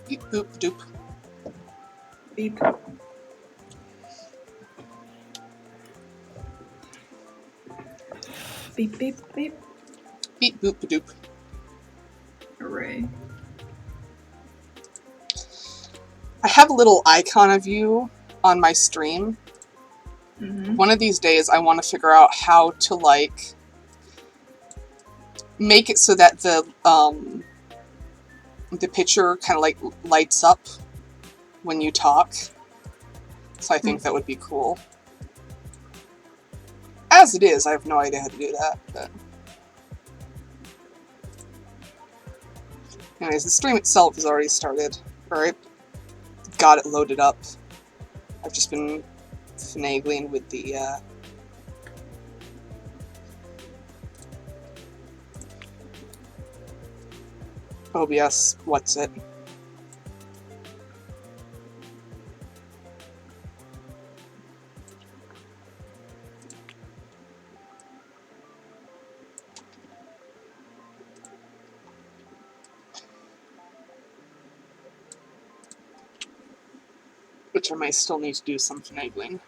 Beep boop doop. Beep. Beep, beep, beep. Beep boop doop. Hooray. I have a little icon of you on my stream. Mm-hmm. One of these days I want to figure out how to, like, make it so that the picture kind of, like, lights up when you talk. So I think that would be cool. As it is, I have no idea how to do that, but... Anyways, the stream itself has already started. Or I got it loaded up. I've just been finagling with the, OBS, what's it? Which I might still need to do some finagling.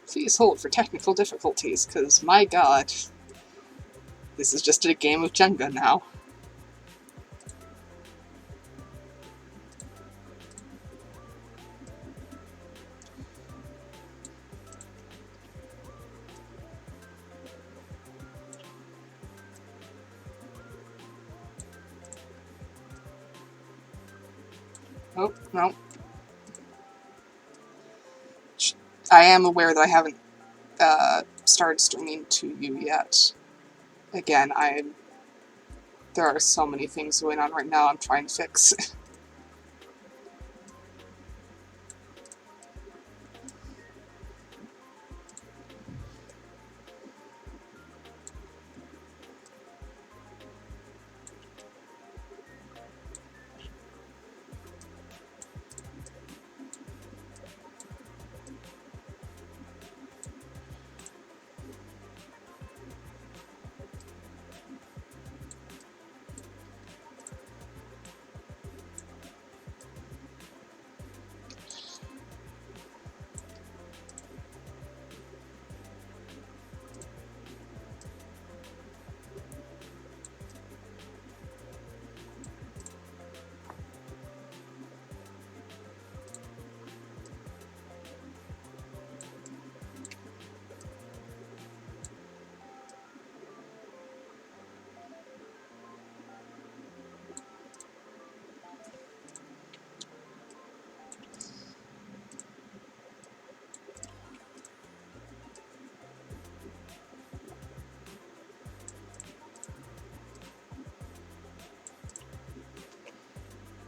Please hold for technical difficulties, because my god, this is just a game of Jenga now. Oh, no. I am aware that I haven't started streaming to you yet. Again, there are so many things going on right now I'm trying to fix.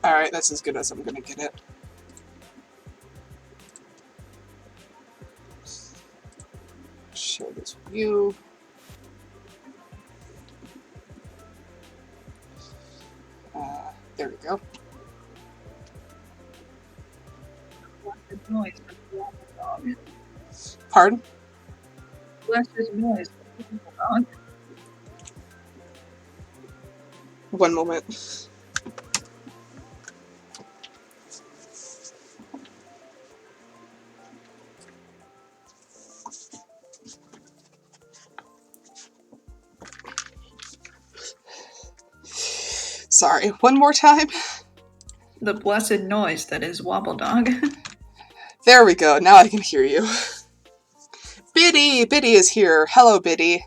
Alright, that's as good as I'm gonna get it. Share this with you. There we go. Blessed noise for the Wobbledog. Pardon? Blessed noise for the Wobbledog. One moment. Sorry, one more time? The blessed noise that is Wobbledog. There we go, now I can hear you. Biddy! Biddy is here. Hello, Biddy.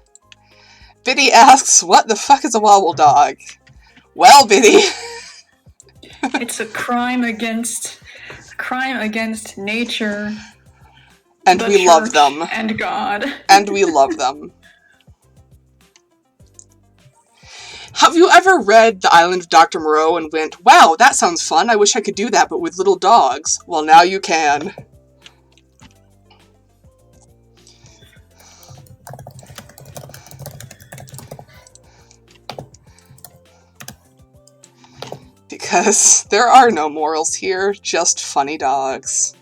Biddy asks, what the fuck is a Wobbledog? Well, Biddy... It's a crime against nature. And we love them. And God. And we love them. Have you ever read The Island of Dr. Moreau and went, wow, that sounds fun, I wish I could do that, but with little dogs? Well, now you can. Because there are no morals here, just funny dogs.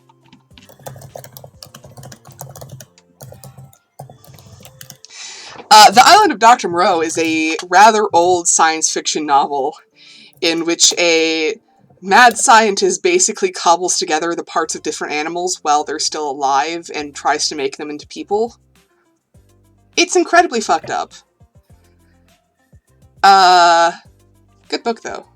The Island of Dr. Moreau is a rather old science fiction novel in which a mad scientist basically cobbles together the parts of different animals while they're still alive and tries to make them into people. It's incredibly fucked up. Good book, though.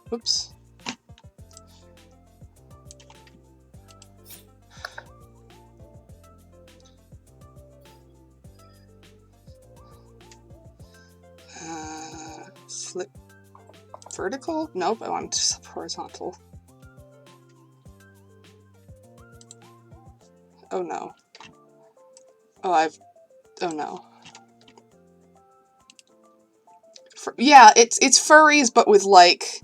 Whoops. Flip vertical? Nope, I want to flip horizontal. Oh no. Oh no. Yeah, it's furries, but with like,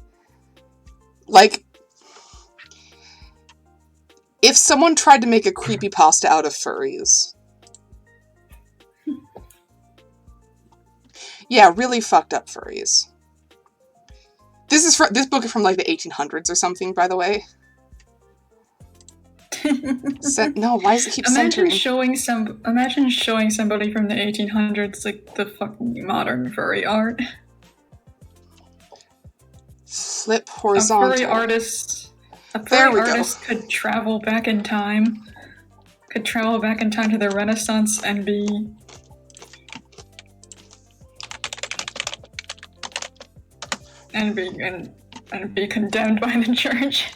if someone tried to make a creepypasta out of furries. Yeah, really fucked up furries. This book is from like the 1800s or something, by the way. No, why does it keep centering? Imagine showing somebody from the 1800s like the fucking modern furry art. Flip horizontal. A furry artist could travel back in time. Could travel back in time to the Renaissance and be condemned by the church.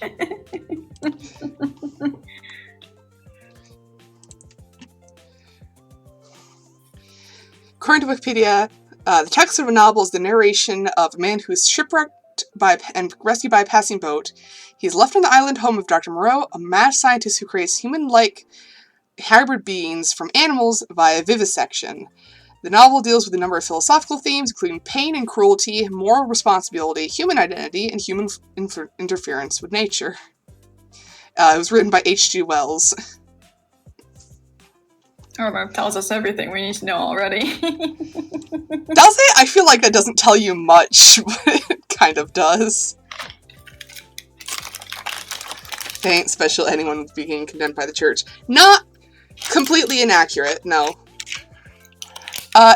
According to Wikipedia, the text of a novel is the narration of a man who is shipwrecked and rescued by a passing boat. He is left on the island home of Dr. Moreau, a mad scientist who creates human-like hybrid beings from animals via vivisection. The novel deals with a number of philosophical themes, including pain and cruelty, moral responsibility, human identity, and human interference with nature. It was written by H.G. Wells. Oh, that tells us everything we need to know already. Does it? I feel like that doesn't tell you much, but it kind of does. They ain't special anyone being condemned by the church. Not completely inaccurate, no.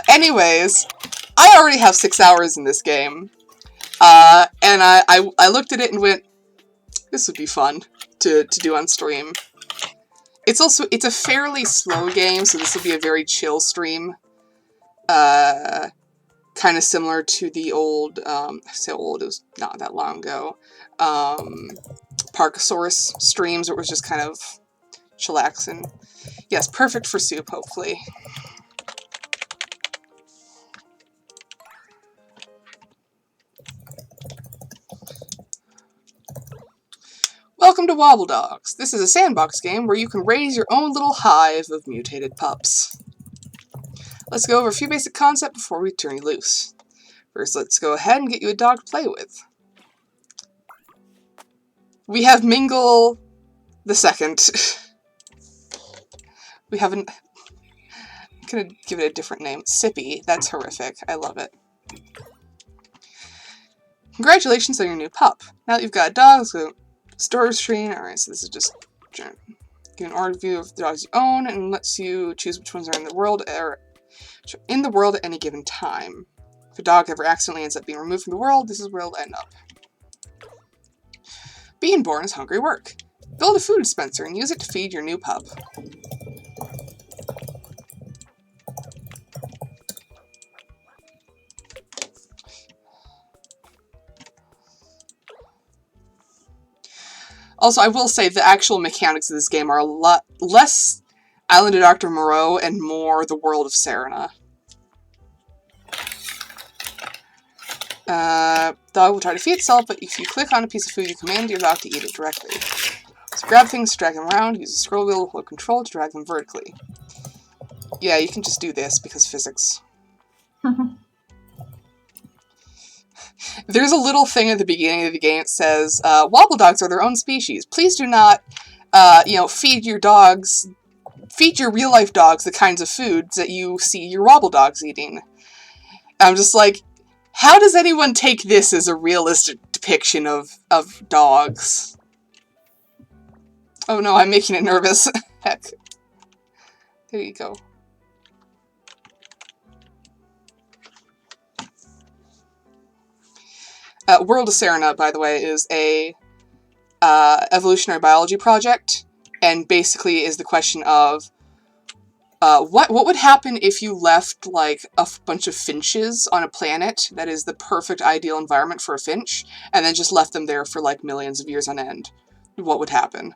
Anyways, I already have 6 hours in this game. And I looked at it and went, this would be fun to do on stream. It's a fairly slow game, so this will be a very chill stream. Kind of similar to the old, I say old, it was not that long ago, Parkosaurus streams, where it was just kind of chillaxing. Yes, perfect for soup, hopefully. Welcome to Wobbledogs. This is a sandbox game where you can raise your own little hive of mutated pups. Let's go over a few basic concepts before we turn you loose. First, let's go ahead and get you a dog to play with. We have Mingle the Second. We haven't... I'm gonna give it a different name. Sippy. That's horrific. I love it. Congratulations on your new pup. Now that you've got a dog, let's go storage screen. Alright, so this is just give an overview of the dogs you own and lets you choose which ones are in the world at any given time. If a dog ever accidentally ends up being removed from the world, this is where it'll end up. Being born is hungry work. Build a food dispenser and use it to feed your new pup. Also, I will say the actual mechanics of this game are a lot less Island of Dr. Moreau and more the world of Serena. Dog will try to feed itself, but if you click on a piece of food, you command your dog to eat it directly. So grab things to drag them around, use the scroll wheel to hold control to drag them vertically. Yeah, you can just do this because physics. There's a little thing at the beginning of the game that says, Wobbledogs are their own species. Please do not, feed your real-life dogs the kinds of foods that you see your Wobbledogs eating. I'm just like, how does anyone take this as a realistic depiction of dogs. Oh no, I'm making it nervous. Heck. There you go. World of Serena, by the way, is a evolutionary biology project, and basically is the question of what would happen if you left like a bunch of finches on a planet that is the perfect ideal environment for a finch, and then just left them there for like millions of years on end? What would happen?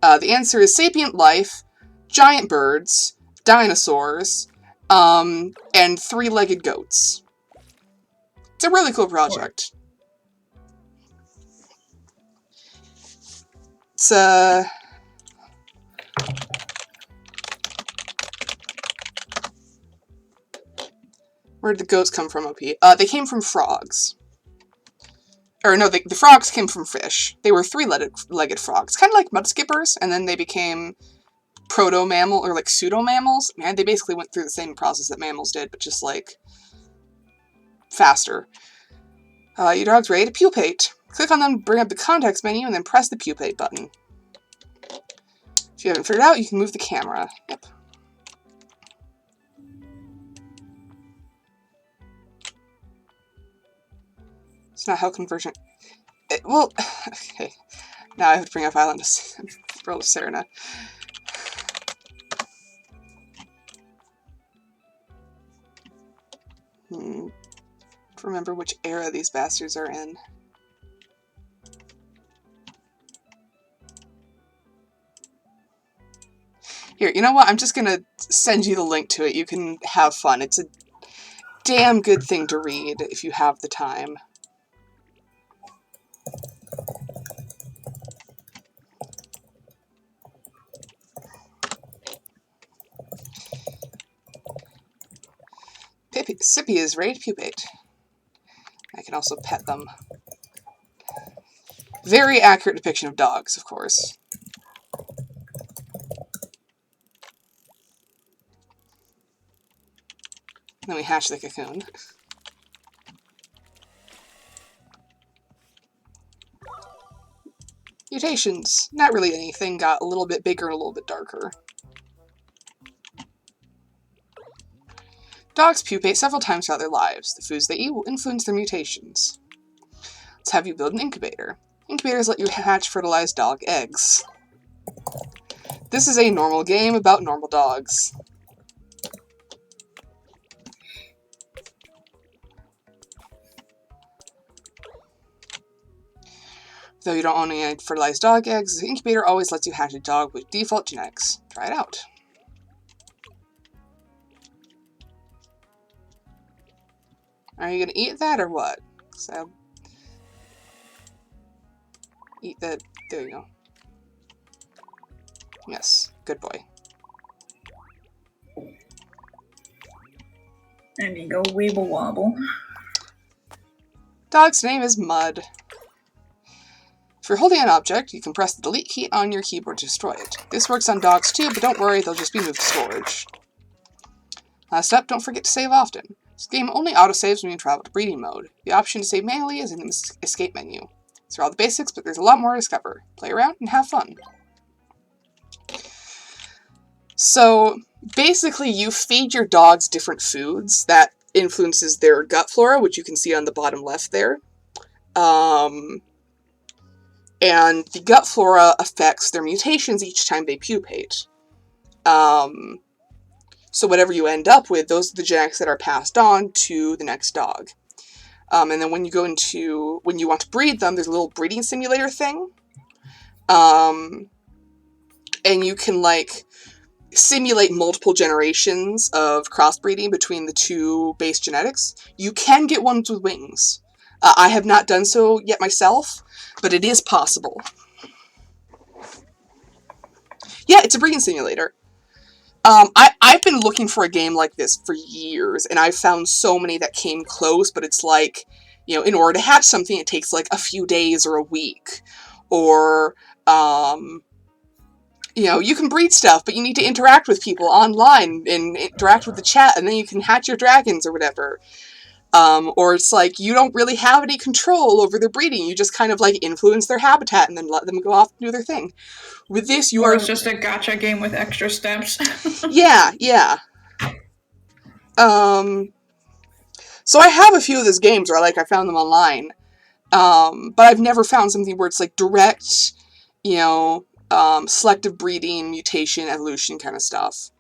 The answer is sapient life, giant birds, dinosaurs, and three-legged goats. It's a really cool project. It's where did the goats come from, OP? They came from frogs. Or no, the frogs came from fish. They were three-legged frogs, kind of like mudskippers, and then they became proto-mammal, or like pseudo-mammals. Man, they basically went through the same process that mammals did, but just like faster. Your dog's ready to pupate. Click on them, bring up the context menu, and then press the pupate button. If you haven't figured it out, you can move the camera. Yep. It's not how conversion... well, okay. Now I have to bring up World of Serena. Remember which era these bastards are in. Here, you know what? I'm just gonna send you the link to it. You can have fun. It's a damn good thing to read if you have the time. Sippy is ready to pupate. I can also pet them. Very accurate depiction of dogs, of course. Then we hatch the cocoon. Mutations. Not really anything. Got a little bit bigger and a little bit darker. Dogs pupate several times throughout their lives. The foods they eat will influence their mutations. Let's have you build an incubator. Incubators let you hatch fertilized dog eggs. This is a normal game about normal dogs. Though you don't own any fertilized dog eggs, the incubator always lets you hatch a dog with default genetics. Try it out. Are you gonna eat that or what? So, eat that. There you go. Yes, good boy. And you go weeble wobble. Dog's name is Mud. If you're holding an object, you can press the delete key on your keyboard to destroy it. This works on dogs too, but don't worry, they'll just be moved to storage. Last up, don't forget to save often. This game only autosaves when you travel to breeding mode. The option to save manually is in the escape menu. These are all the basics, but there's a lot more to discover. Play around and have fun. So, basically you feed your dogs different foods that influences their gut flora, which you can see on the bottom left there. And the gut flora affects their mutations each time they pupate. So whatever you end up with, those are the genetics that are passed on to the next dog. And then when you want to breed them, there's a little breeding simulator thing. And you can, like, simulate multiple generations of crossbreeding between the two base genetics. You can get ones with wings. I have not done so yet myself, but it is possible. Yeah, it's a breeding simulator. I've been looking for a game like this for years, and I've found so many that came close, but it's like, you know, in order to hatch something, it takes like a few days or a week. Or, you know, you can breed stuff, but you need to interact with people online and interact with the chat, and then you can hatch your dragons or whatever. Or it's like you don't really have any control over their breeding. You just kind of like influence their habitat and then let them go off and do their thing. With this, you or are... it's just a gacha game with extra steps. Yeah, yeah. So I have a few of those games where I found them online. But I've never found something where it's like direct, selective breeding, mutation, evolution kind of stuff.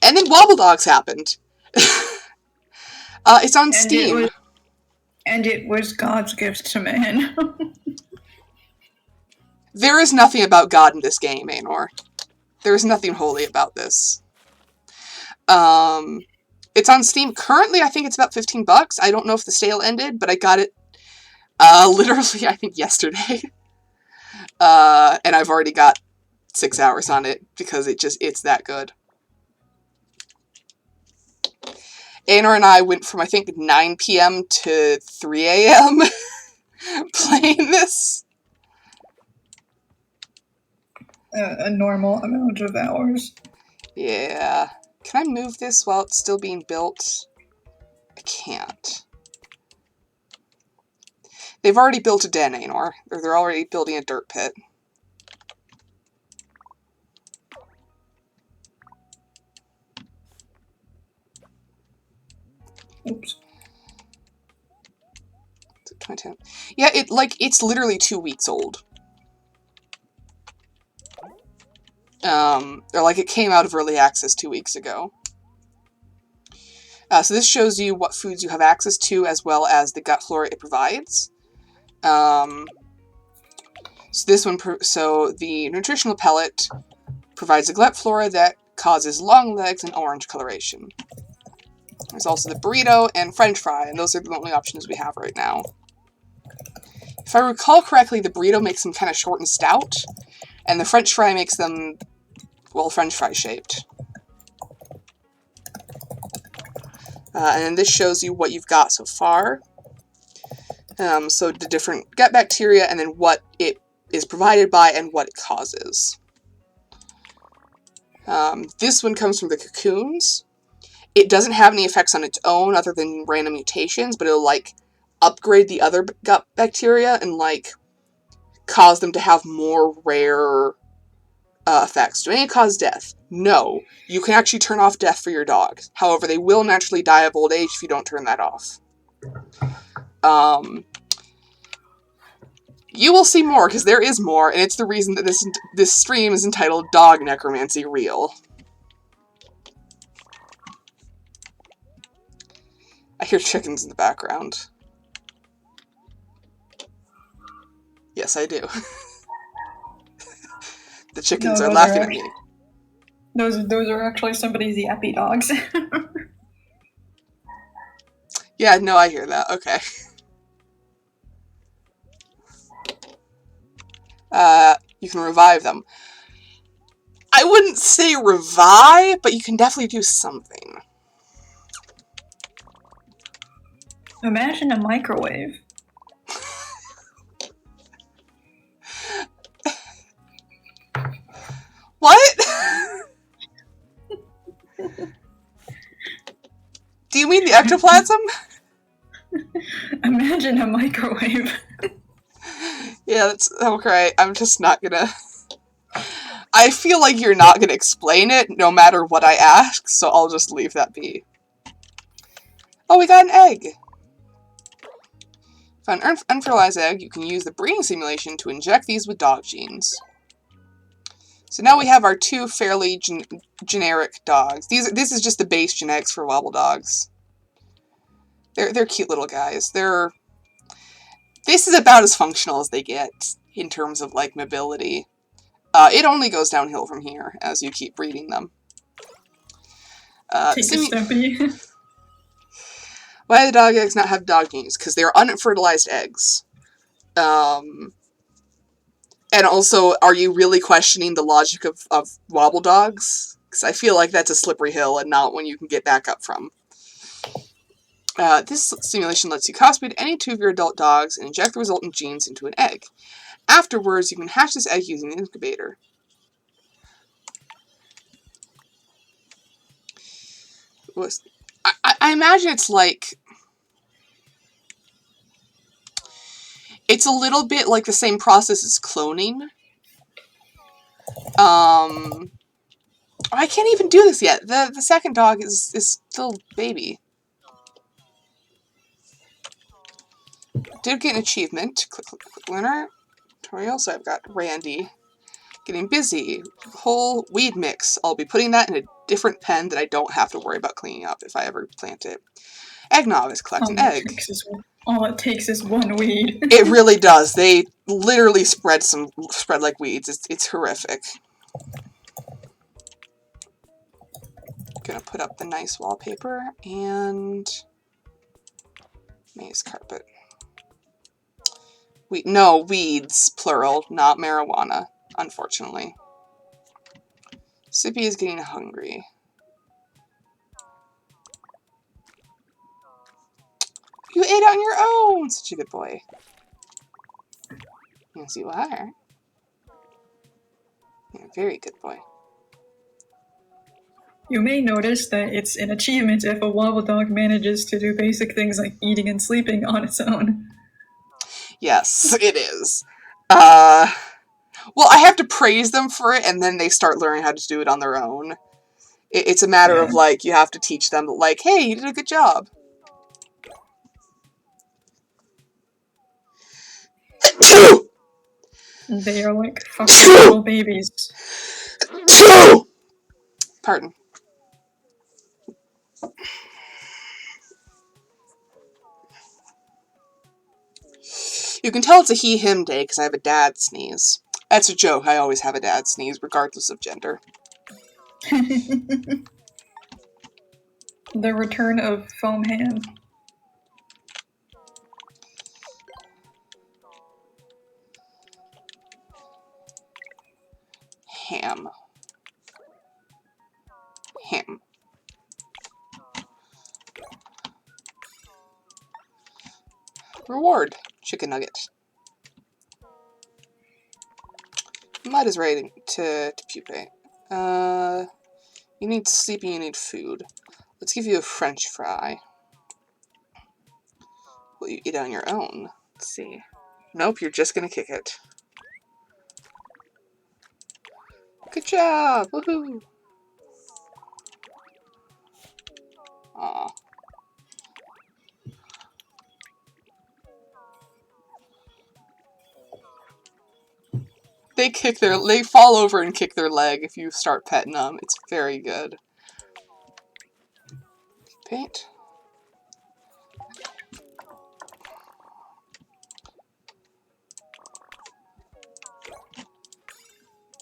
And then Wobbledogs happened. It's on Steam. It was God's gift to man. There is nothing about God in this game, Anor. There is nothing holy about this. It's on Steam currently. I think it's about $15. I don't know if the sale ended, but I got it literally, I think, yesterday. And I've already got 6 hours on it because it's that good. Anor and I went from, I think, 9 p.m. to 3 a.m. playing this. A normal amount of hours. Yeah. Can I move this while it's still being built? I can't. They've already built a den, Anor. Or they're already building a dirt pit. Oops. 2010. Yeah, it's literally 2 weeks old. Or it came out of early access 2 weeks ago. So this shows you what foods you have access to, as well as the gut flora it provides. So this one, so the nutritional pellet provides a gut flora that causes long legs and orange coloration. There's also the burrito and French fry, and those are the only options we have right now. If I recall correctly, the burrito makes them kind of short and stout, and the French fry makes them, well, French fry shaped. And then this shows you what you've got so far. So the different gut bacteria, and then what it is provided by and what it causes. This one comes from the cocoons. It doesn't have any effects on its own other than random mutations, but it'll upgrade the other gut bacteria and cause them to have more rare effects. Do any cause death? No. You can actually turn off death for your dog. However, they will naturally die of old age if you don't turn that off. You will see more, because there is more, and it's the reason that this stream is entitled Dog Necromancy Real. I hear chickens in the background. Yes, I do. The chickens are laughing at me. Those are actually somebody's yappy dogs. Yeah, no, I hear that. Okay. You can revive them. I wouldn't say revive, but you can definitely do something. Imagine a microwave. What? Do you mean the ectoplasm? Imagine a microwave. Yeah, that's okay. I'm just not gonna... I feel like you're not gonna explain it no matter what I ask, so I'll just leave that be. Oh, we got an egg! For an unfertilized egg, you can use the breeding simulation to inject these with dog genes. So now we have our two fairly generic dogs. This is just the base genetics for Wobbledogs. They're cute little guys. This is about as functional as they get in terms of mobility. It only goes downhill from here as you keep breeding them. Take a steppy. Why do the dog eggs not have dog genes? Because they're unfertilized eggs. And also, are you really questioning the logic of Wobbledogs? Because I feel like that's a slippery hill and not one you can get back up from. This simulation lets you crossbreed any two of your adult dogs and inject the resultant genes into an egg. Afterwards, you can hatch this egg using an incubator. I imagine it's like It's a little bit like the same process as cloning. I can't even do this yet. The second dog is still baby. Did get an achievement. Click learner. Tutorial. So I've got Randy. Getting busy. Whole weed mix. I'll be putting that in a different pen that I don't have to worry about cleaning up if I ever plant it. Eggnog is collecting egg. All it takes is one weed. It really does. They literally spread like weeds. It's horrific. Gonna put up the nice wallpaper and maze carpet. No, weeds, plural, not marijuana, unfortunately. Sippy is getting hungry. You ate on your own! Such a good boy. Yes, you are. You're a very good boy. You may notice that it's an achievement if a Wobbledog manages to do basic things like eating and sleeping on its own. Yes, it is. Well, I have to praise them for it, and then they start learning how to do it on their own. It's a matter of, like, you have to teach them, like, hey, you did a good job. They are like fucking little babies. Pardon. You can tell it's a he-him day because I have a dad sneeze. That's a joke. I always have a dad sneeze, regardless of gender. The return of Foam Ham. Ham. Ham. Reward. Chicken nugget. Mud is ready to pupate. You need sleep and you need food. Let's give you a French fry. Will you eat on your own? Let's see. Nope, you're just gonna kick it. Good job! Woohoo! Aw. They fall over and kick their leg if you start petting them. It's very good. Paint.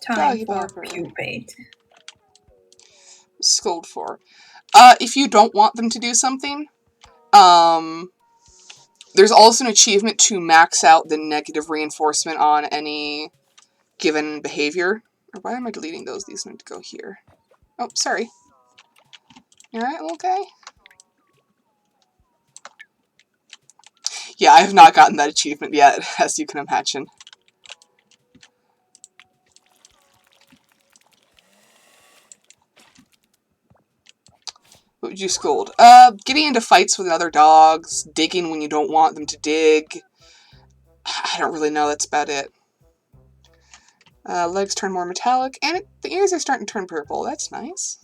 Time for pupate. Scold for. If you don't want them to do something, there's also an achievement to max out the negative reinforcement on any given behavior. Or why am I deleting those? These need to go here. Oh, sorry. You alright, little guy? Yeah, I have not gotten that achievement yet, as you can imagine. What would you scold? Getting into fights with other dogs, digging when you don't want them to dig. I don't really know, that's about it. Legs turn more metallic, and the ears are starting to turn purple. That's nice.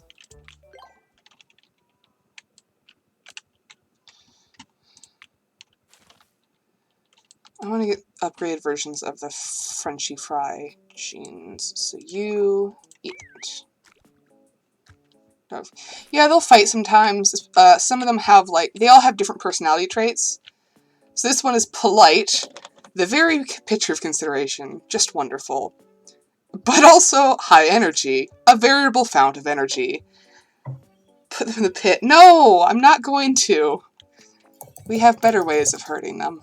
I want to get upgraded versions of the Frenchy Fry jeans. So you eat it. Yeah, they'll fight sometimes. Some of them have, like, they all have different personality traits. So this one is polite, the very picture of consideration, just wonderful. But also high energy, a veritable fount of energy. Put them in the pit. No, I'm not going to. We have better ways of hurting them.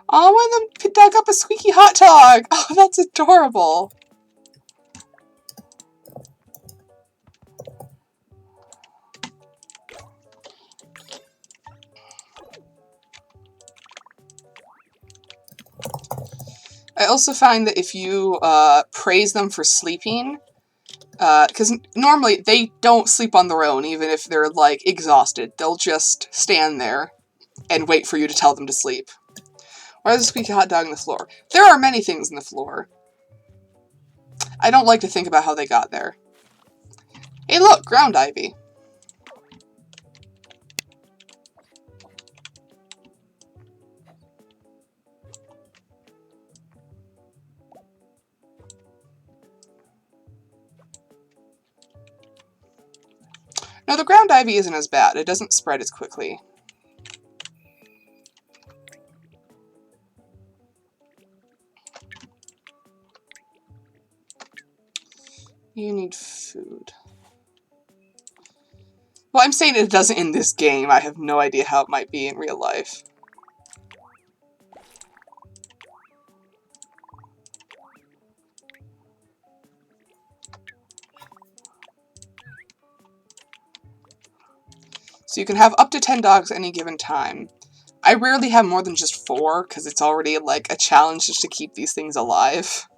Oh, one of them dug up a squeaky hot dog. Oh, that's adorable. I also find that if you praise them for sleeping, Because normally they don't sleep on their own, even if they're, like, exhausted. They'll just stand there and wait for you to tell them to sleep. Why is a squeaky hot dog on the floor? There are many things on the floor. I don't like to think about how they got there. Hey look, ground ivy. No, the ground ivy isn't as bad. It doesn't spread as quickly. You need food. Well, I'm saying it doesn't in this game. I have no idea how it might be in real life. So you can have up to 10 dogs at any given time. I rarely have more than just 4, because it's already, like, a challenge just to keep these things alive.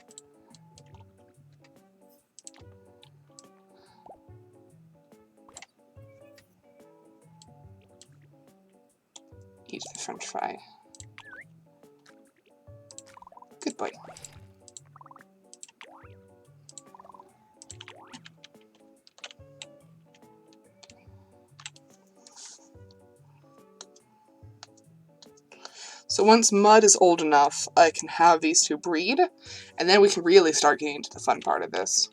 Eat the french fry. Good boy. So once Mud is old enough, I can have these two breed, and then we can really start getting into the fun part of this.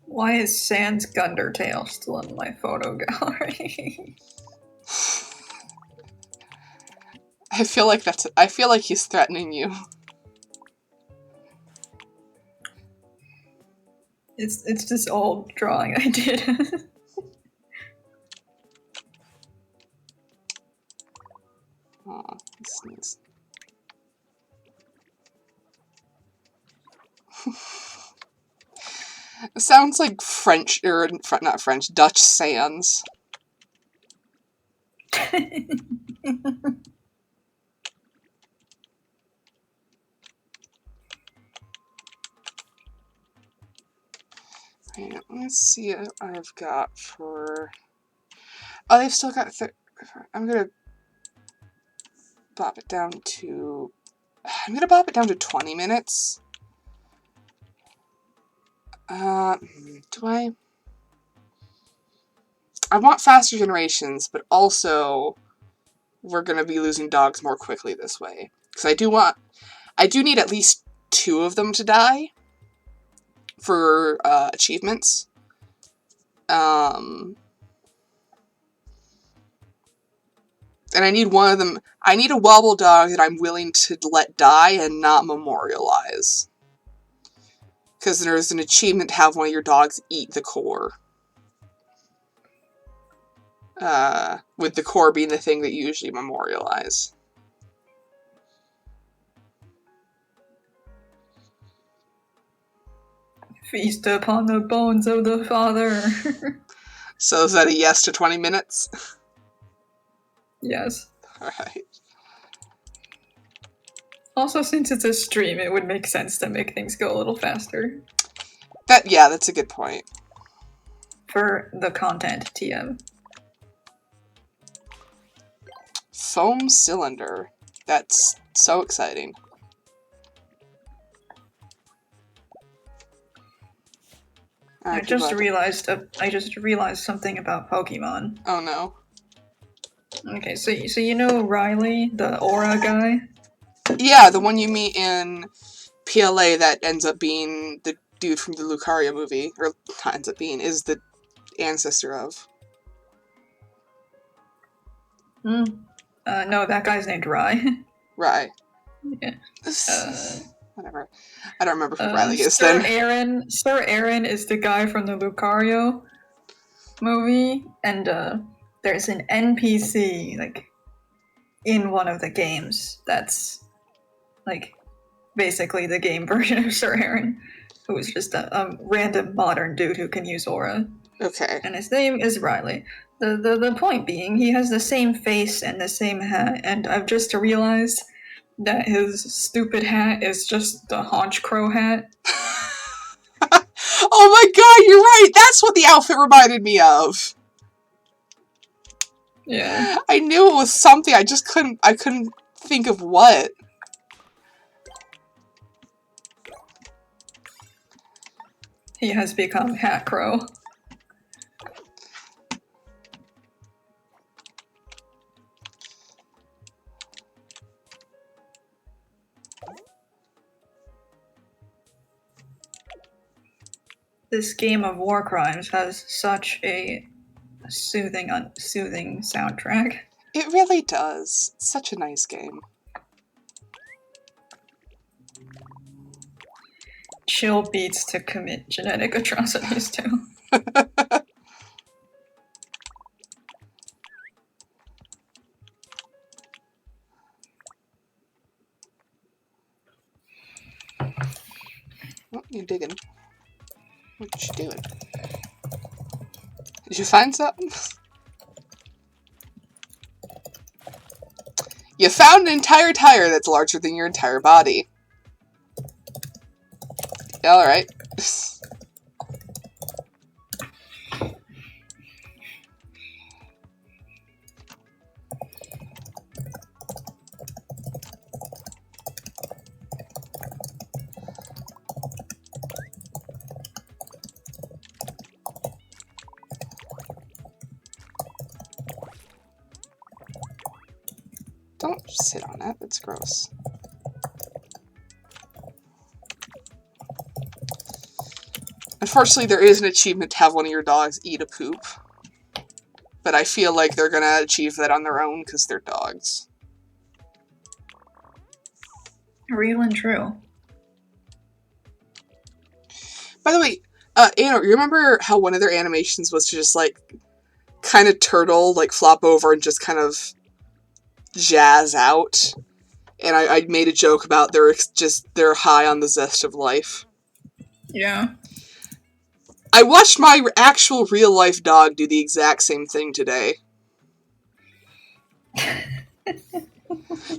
Why is Sans Gundertail still in my photo gallery? I feel like he's threatening you. It's this old drawing I did. Aw, this needs... It sounds like French, or not French, Dutch Sans. Right, let's see what I've got for... Oh, they've still got... I'm gonna bop it down to... I'm gonna bop it down to 20 minutes. Do I... I want faster generations, but also we're gonna be losing dogs more quickly this way. Because I do need at least 2 of them to die for achievements. And I need one of them. I need a Wobbledog that I'm willing to let die and not memorialize. Because there's an achievement to have one of your dogs eat the core. With the core being the thing that you usually memorialize. Feast upon the bones of the father. So is that a yes to 20 minutes? Yes. Alright. Also, since it's a stream, it would make sense to make things go a little faster. Yeah, that's a good point. For the content, TM. Foam cylinder. That's so exciting. I just realized something about Pokemon. Oh no. Okay, so you know Riley, the aura guy? Yeah, the one you meet in PLA that ends up being the dude from the Lucario movie, or not ends up being, is the ancestor of. No, that guy's named Rai. Rai. Yeah. Whatever. I don't remember who Riley is then. Sir Aaron is the guy from the Lucario movie, and there's an NPC, like, in one of the games that's, like, basically the game version of Sir Aaron, who is just a random modern dude who can use aura. Okay. And his name is Riley. The point being, he has the same face and the same hat, and I've just realized that his stupid hat is just the Haunch Crow hat. Oh my god, you're right! That's what the outfit reminded me of! Yeah. I knew it was something, I couldn't think of what. He has become Hat Crow. This game of war crimes has such a soothing soundtrack. It really does. It's such a nice game. Chill beats to commit genetic atrocities to. What you digging? What you doing? Did you find something? You found an entire tire that's larger than your entire body. Yeah, alright. Don't sit on that, that's gross. Unfortunately, there is an achievement to have one of your dogs eat a poop. But I feel like they're gonna achieve that on their own because they're dogs. Real and true. By the way, Anna, you remember how one of their animations was to just, like, kind of turtle, like, flop over and just kind of jazz out? And I made a joke about they're high on the zest of life. Yeah. I watched my actual real-life dog do the exact same thing today.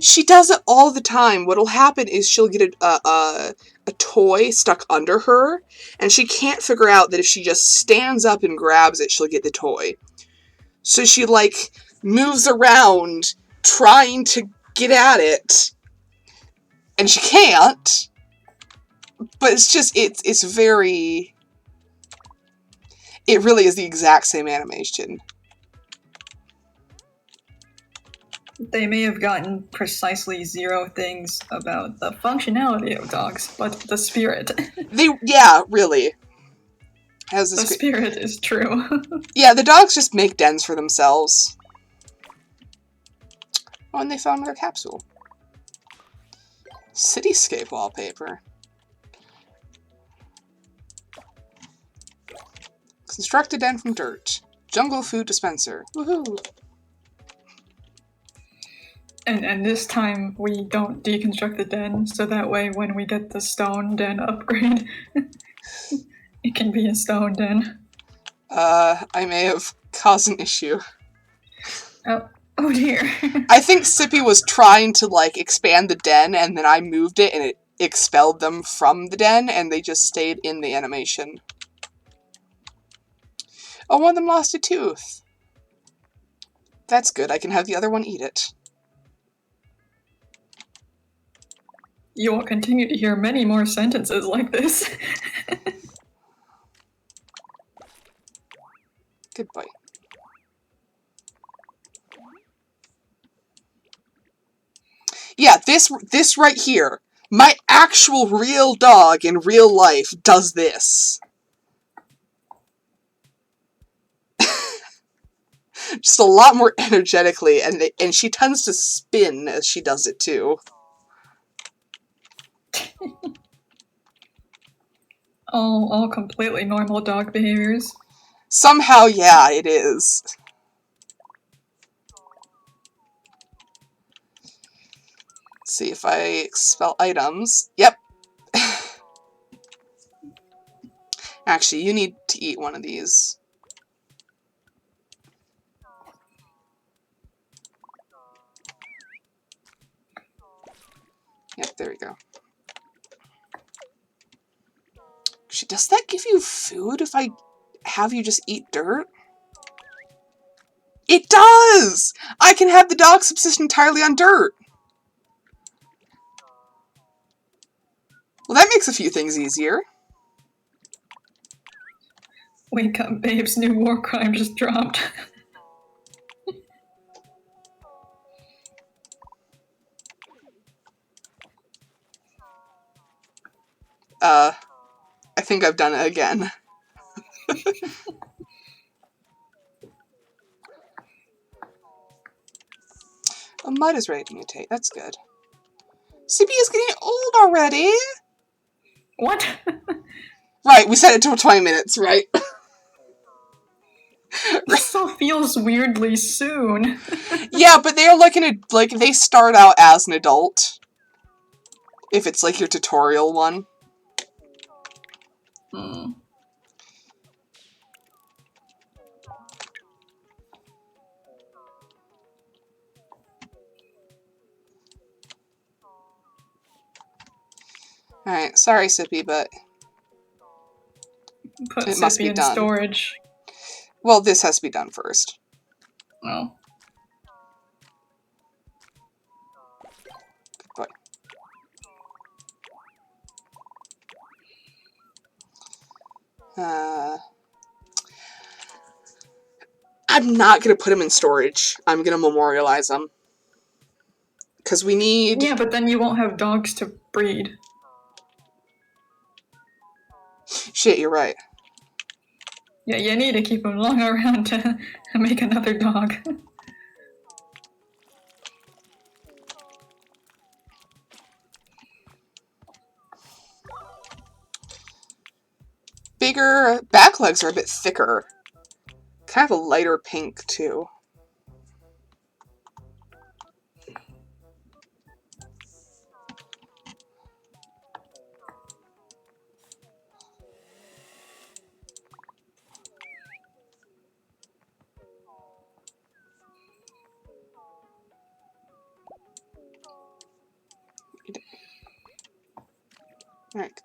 She does it all the time. What'll happen is she'll get a toy stuck under her, and she can't figure out that if she just stands up and grabs it, she'll get the toy. So she, like, moves around trying to get at it, and she can't. But it's just, it's very... It really is the exact same animation. They may have gotten precisely 0 things about the functionality of dogs, but the spirit. Yeah, really. The spirit is true. Yeah, the dogs just make dens for themselves. Oh, and they found another capsule. Cityscape wallpaper. Construct a den from dirt. Jungle food dispenser. Woohoo! And this time we don't deconstruct the den, so that way when we get the stone den upgrade, it can be a stone den. I may have caused an issue. Oh dear. I think Sippy was trying to, like, expand the den, and then I moved it, and it expelled them from the den, and they just stayed in the animation. Oh, one of them lost a tooth. That's good, I can have the other one eat it. You will continue to hear many more sentences like this. Good boy. Yeah, this right here. My actual real dog in real life does this. Just a lot more energetically, and she tends to spin as she does it too. all completely normal dog behaviors. Somehow, yeah, it is. Let's see if I expel items. Yep. Actually, you need to eat one of these. Yep, there we go. Does that give you food if I have you just eat dirt? It does! I can have the dog subsist entirely on dirt. Well, that makes a few things easier. Wake up, babes. New war crime just dropped. I think I've done it again. Oh, mud is ready to mutate. That's good. CP is getting old already. What? Right, we set it to 20 minutes, right? It still feels weirdly soon. Yeah, but they're looking at, like, they start out as an adult. If it's, like, your tutorial one. Hmm. Alright, sorry, Sippy, but Put it must be Sippy in done. storage. Well, this has to be done first. Oh. Good boy. I'm not gonna put him in storage. I'm gonna memorialize him. Because we need... Yeah, but then you won't have dogs to breed. Shit, you're right. Yeah, you need to keep him long around to make another dog. Bigger back legs are a bit thicker. Kind of a lighter pink, too. Alright.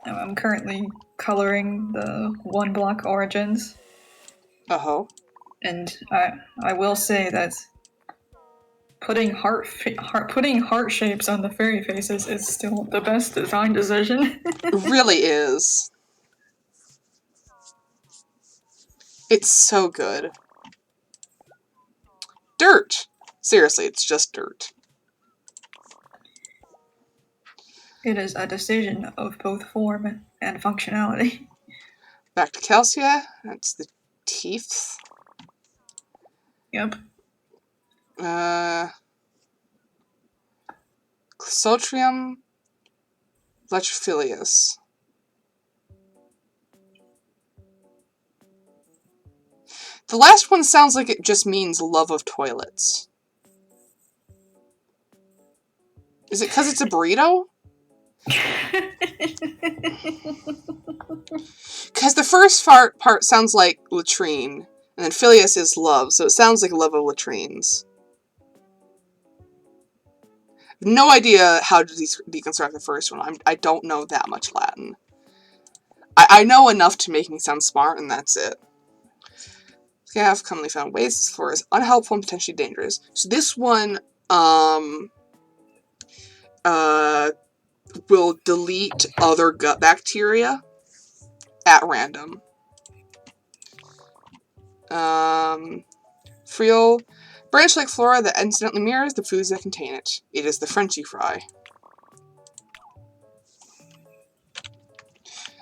I'm currently coloring the 1-block origins. Uh-ho. And I will say that putting heart shapes on the fairy faces is still the best design decision. It really is. It's so good. Dirt! Seriously, it's just dirt. It is a decision of both form and functionality. Back to Calcia. That's the teeth. Yep. Clostrium letrophilius. The last one sounds like it just means love of toilets. Is it because it's a burrito? Because the first part sounds like latrine, and then Phileas is love, so it sounds like love of latrines. No idea how to deconstruct the first one. I don't know that much Latin. I know enough to make me sound smart, and that's it. Scav commonly found waste for is unhelpful and potentially dangerous. So this one, will delete other gut bacteria at random. Friel, branch-like flora that incidentally mirrors the foods that contain it. It is the Frenchy fry.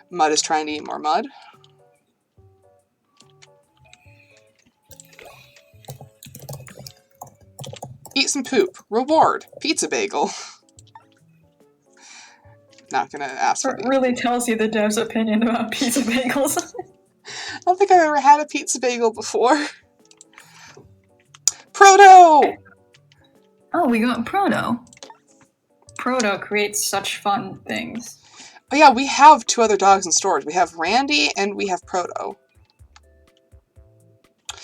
Mud is trying to eat more mud. Eat some poop. Reward. Pizza bagel. Not gonna ask for It really tells you the dev's opinion about pizza bagels. I don't think I've ever had a pizza bagel before. Proto! Oh, we got Proto. Proto creates such fun things. Oh yeah, we have 2 other dogs in storage. We have Randy and we have Proto.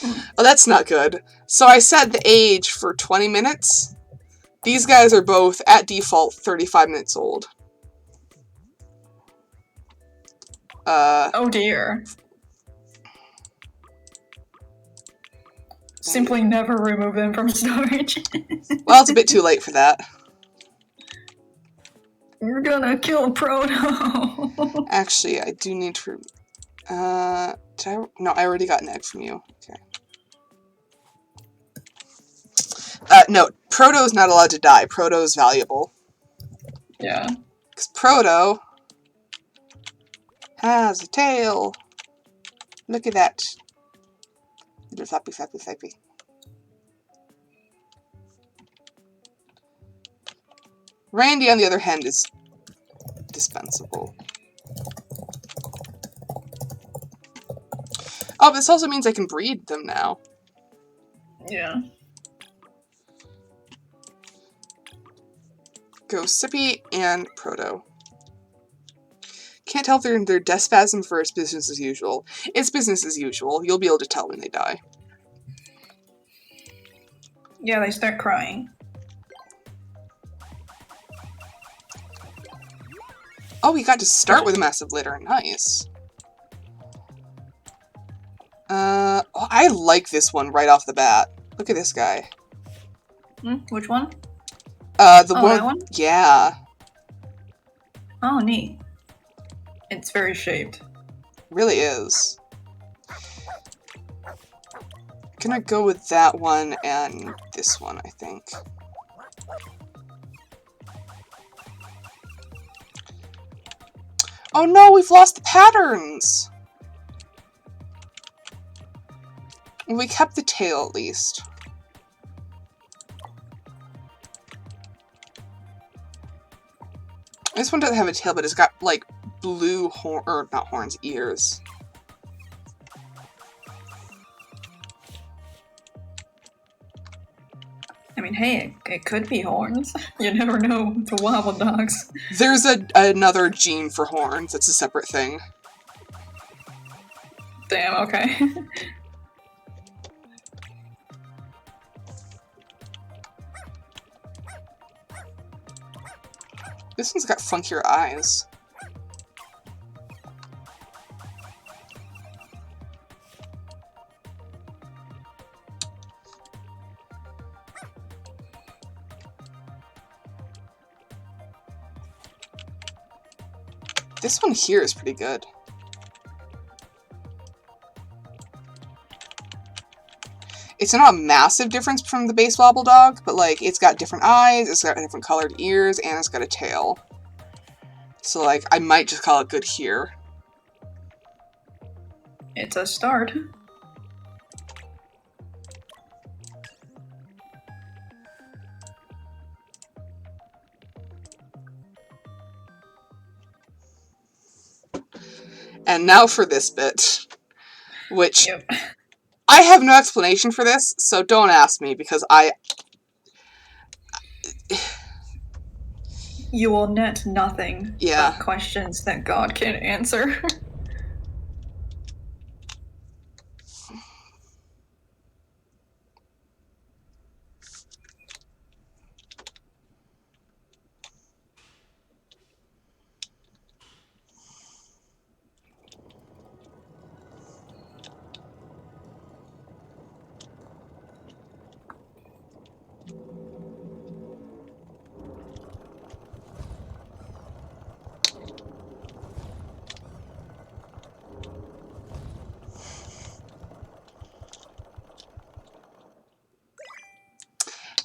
Oh, that's not good. So I set the age for 20 minutes. These guys are both, at default, 35 minutes old. Oh dear. Simply never remove them from storage. Well, it's a bit too late for that. You're gonna kill Proto. Actually, I do need to... did I... No, I already got an egg from you. Okay. No, Proto is not allowed to die. Proto is valuable. Yeah. Because Proto has a tail. Look at that. Little flappy, flappy, flappy. Randy, on the other hand, is dispensable. Oh, this also means I can breed them now. Yeah. Go Sippy and Proto. Can't tell if they're in their death spasm for it's business as usual. It's business as usual. You'll be able to tell when they die. Yeah, they start crying. Oh, we got to start with a massive litter. Nice. Oh, I like this one right off the bat. Look at this guy. Which one? That one? Yeah. Oh, neat. It's very shaped. Really is. Gonna go with that one and this one, I think. Oh no, we've lost the patterns! We kept the tail, at least. This one doesn't have a tail, but it's got, like, blue or not horns, ears. I mean, hey, it could be horns. You never know with the Wobbledogs. There's another gene for horns. It's a separate thing. Damn, okay. This one's got funkier eyes. This one here is pretty good. It's not a massive difference from the base Wobbledog, but like it's got different eyes, it's got different colored ears, and it's got a tail. So like I might just call it good here. It's a start. And now for this bit, which Yep. I have no explanation for this, so don't ask me because You will net nothing Yeah. from questions that God can't answer.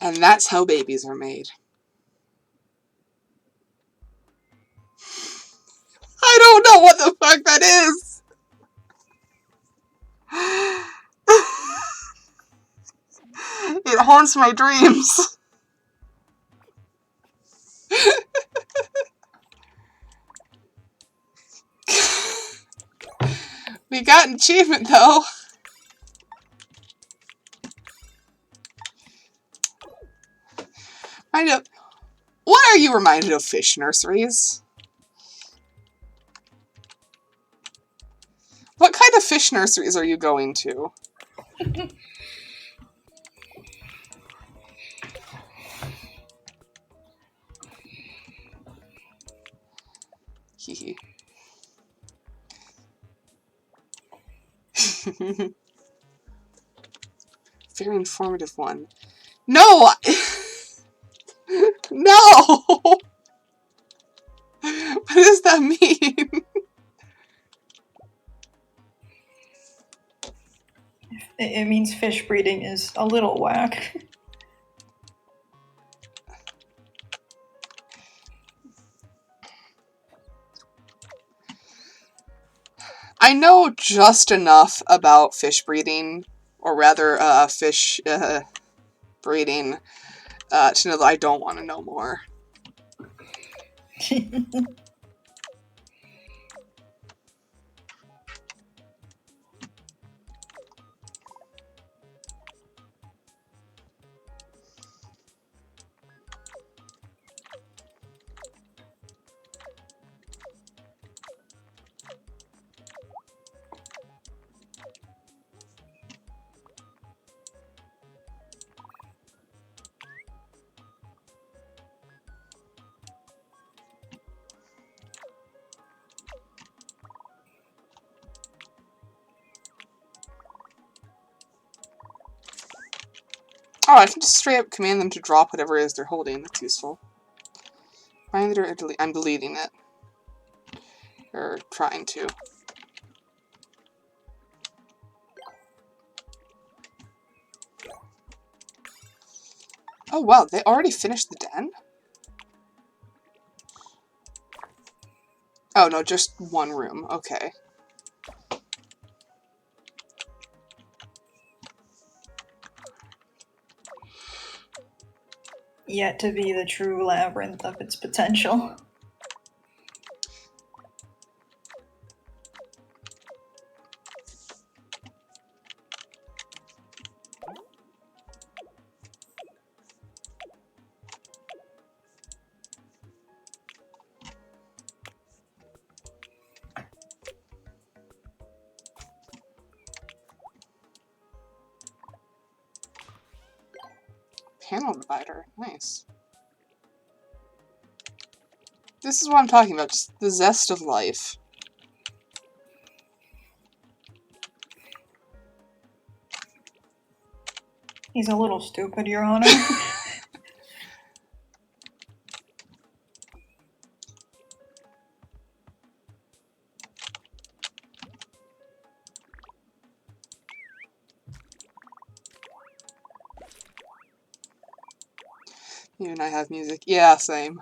And that's how babies are made. I don't know what the fuck that is! It haunts my dreams. We got an achievement though. What are you reminded of, fish nurseries? What kind of fish nurseries are you going to? Hehe. Very informative one. No! No! What does that mean? It means fish breeding is a little whack. I know just enough about fish breeding, or rather, fish breeding, to know that I don't want to know more. Oh, I can just straight up command them to drop whatever it is they're holding. That's useful. Find it or delete. I'm deleting it. Or trying to. Oh wow, they already finished the den? Oh no, just one room. Okay. Yet to be the true labyrinth of its potential. Panel divider. Nice. This is what I'm talking about, just the zest of life. He's a little stupid, Your Honor. You and I have music. Yeah, same.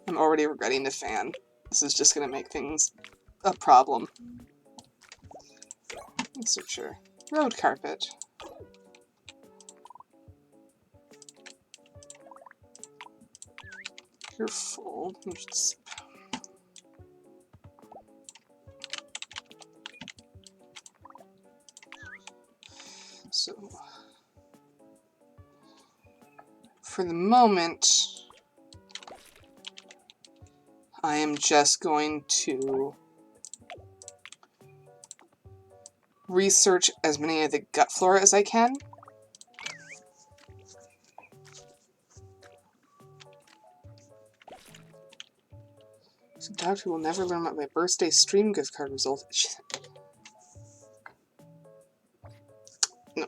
I'm already regretting the fan. This is just gonna make things a problem. Researcher. Road carpet. You're full. So, for the moment, I am just going to research as many of the gut flora as I can. So Doctor will never learn about my birthday stream gift card result. No.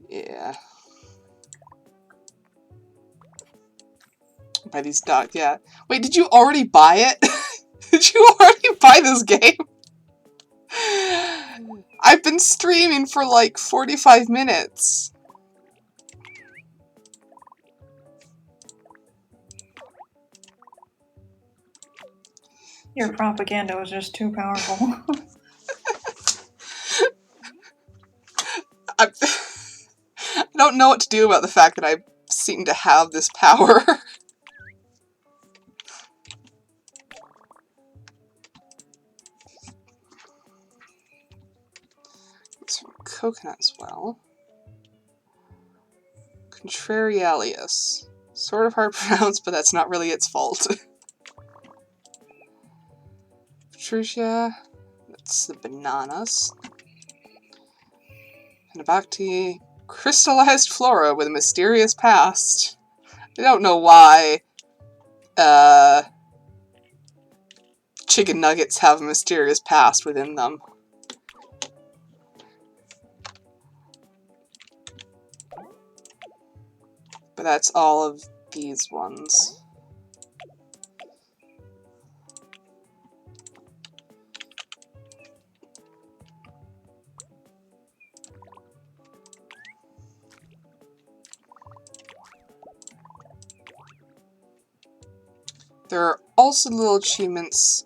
Yeah. Buy these dogs, yeah. Wait, did you already buy it? Did you already buy this game? I've been streaming for like 45 minutes. Your propaganda was just too powerful. I don't know what to do about the fact that I seem to have this power. It's from coconut as well. Contrarialius. Sort of hard to pronounce, but that's not really its fault. Patricia. That's the bananas. And back to crystallized flora with a mysterious past. I don't know why chicken nuggets have a mysterious past within them. But that's all of these ones. There are also little achievements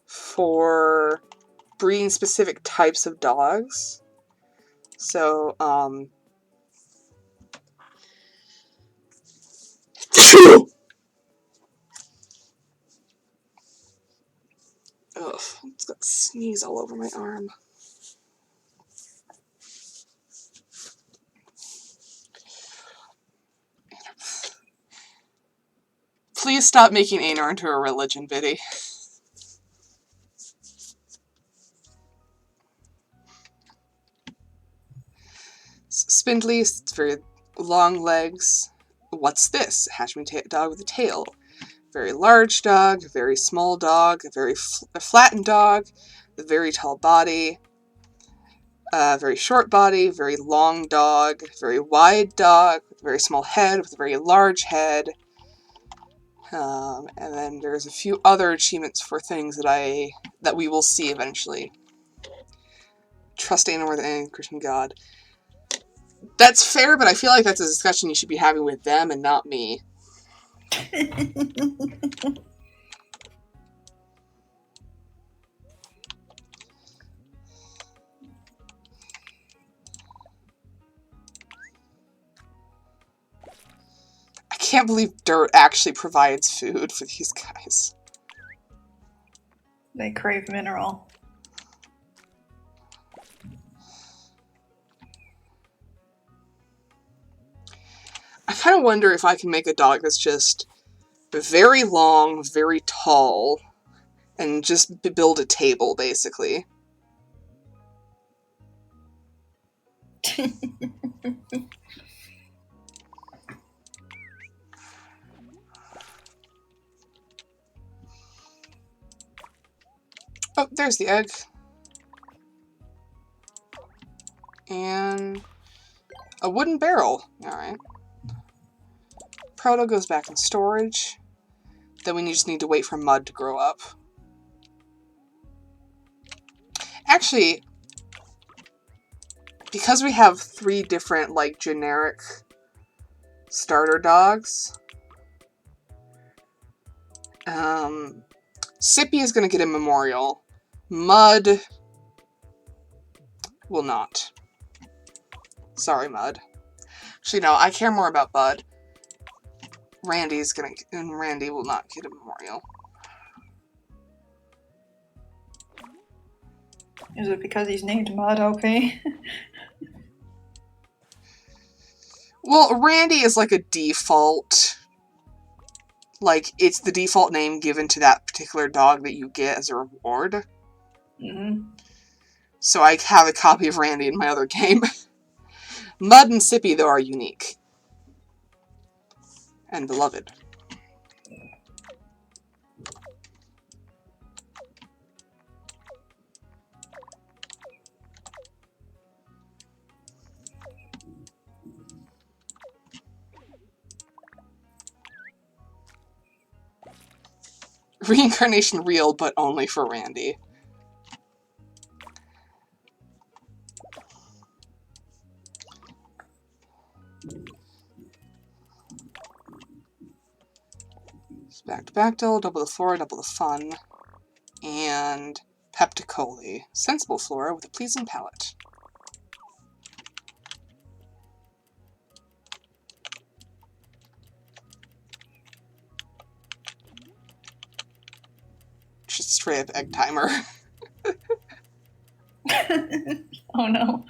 for breeding specific types of dogs. So, ugh, it's got sneeze all over my arm. Please stop making Aenor into a religion, Biddy. Spindly, it's very long legs. What's this? A hatchling dog with a tail. Very large dog, very small dog, a very flattened dog, a very tall body, very short body, very long dog, very wide dog, with a very small head, with a very large head. And then there's a few other achievements for things that we will see eventually. Trust Aenor more than any Christian god. That's fair, but I feel like that's a discussion you should be having with them and not me. I can't believe dirt actually provides food for these guys. They crave mineral. I kind of wonder if I can make a dog that's just very long, very tall, and just build a table, basically. Oh, there's the egg. And a wooden barrel. Alright. Proto goes back in storage. Then we just need to wait for Mud to grow up. Actually, because we have 3 different, like, generic starter dogs, Sippy is going to get a memorial. Mud will not. Sorry, Mud. Actually, no, I care more about Bud. Randy will not get a memorial. Is it because he's named Mud OP? Well, Randy is like a default. Like, it's the default name given to that particular dog that you get as a reward. Mm-hmm. So I have a copy of Randy in my other game. Mud and Sippy, though, are unique. And beloved. Reincarnation real, but only for Randy. Back to Bactyl, double the flora, double the fun. And Pepticoli. Sensible flora with a pleasing palate. Just straight up egg timer. Oh no.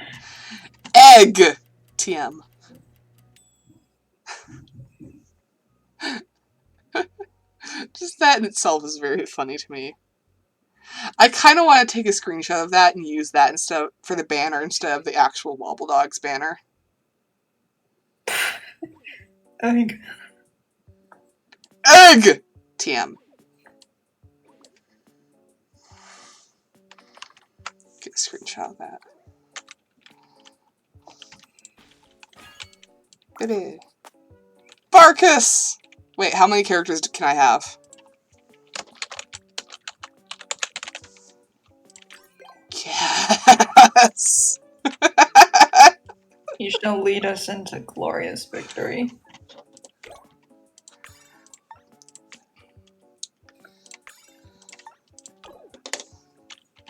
Egg! TM. Just that in itself is very funny to me. I kind of want to take a screenshot of that and use that instead for the banner instead of the actual Wobbledogs banner. Egg. Egg! TM. Get a screenshot of that. Baby. Barkus! Wait, how many characters can I have? Yes! You shall lead us into glorious victory.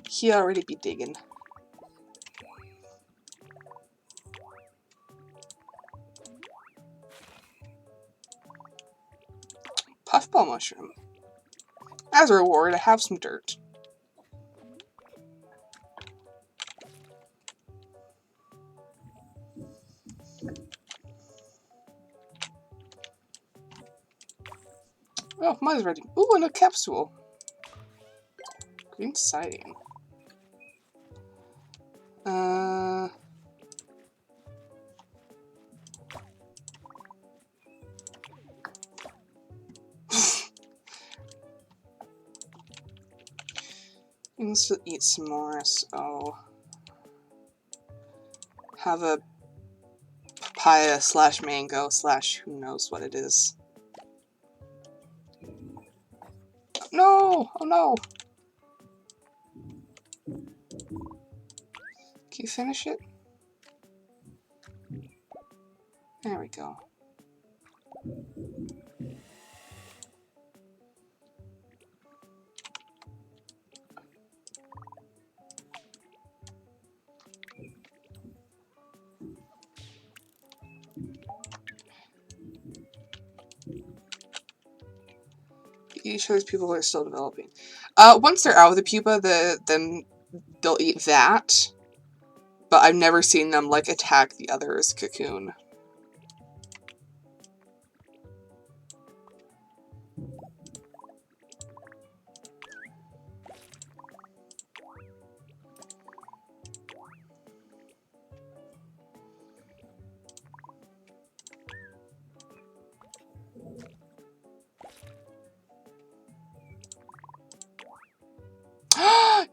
He already be digging. Puffball mushroom. As a reward, I have some dirt. Oh, mine's ready. Ooh, and a capsule. Green siding. He needs to eat some more, so have a papaya slash mango slash who knows what it is. No! Oh no! Can you finish it? There we go. Each of those people are still developing. Once they're out of the pupa, then they'll eat that. But I've never seen them, like, attack the other's cocoon.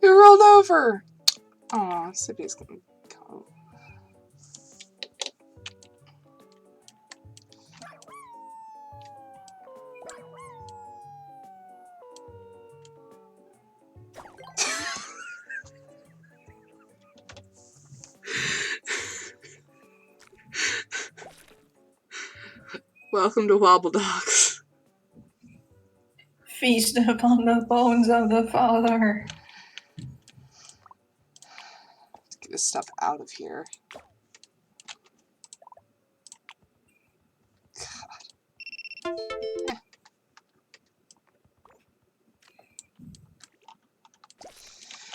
You rolled over! Aw, Sippy's gonna go. Welcome to Wobbledogs. Feast upon the bones of the father. Let's get this stuff out of here. God.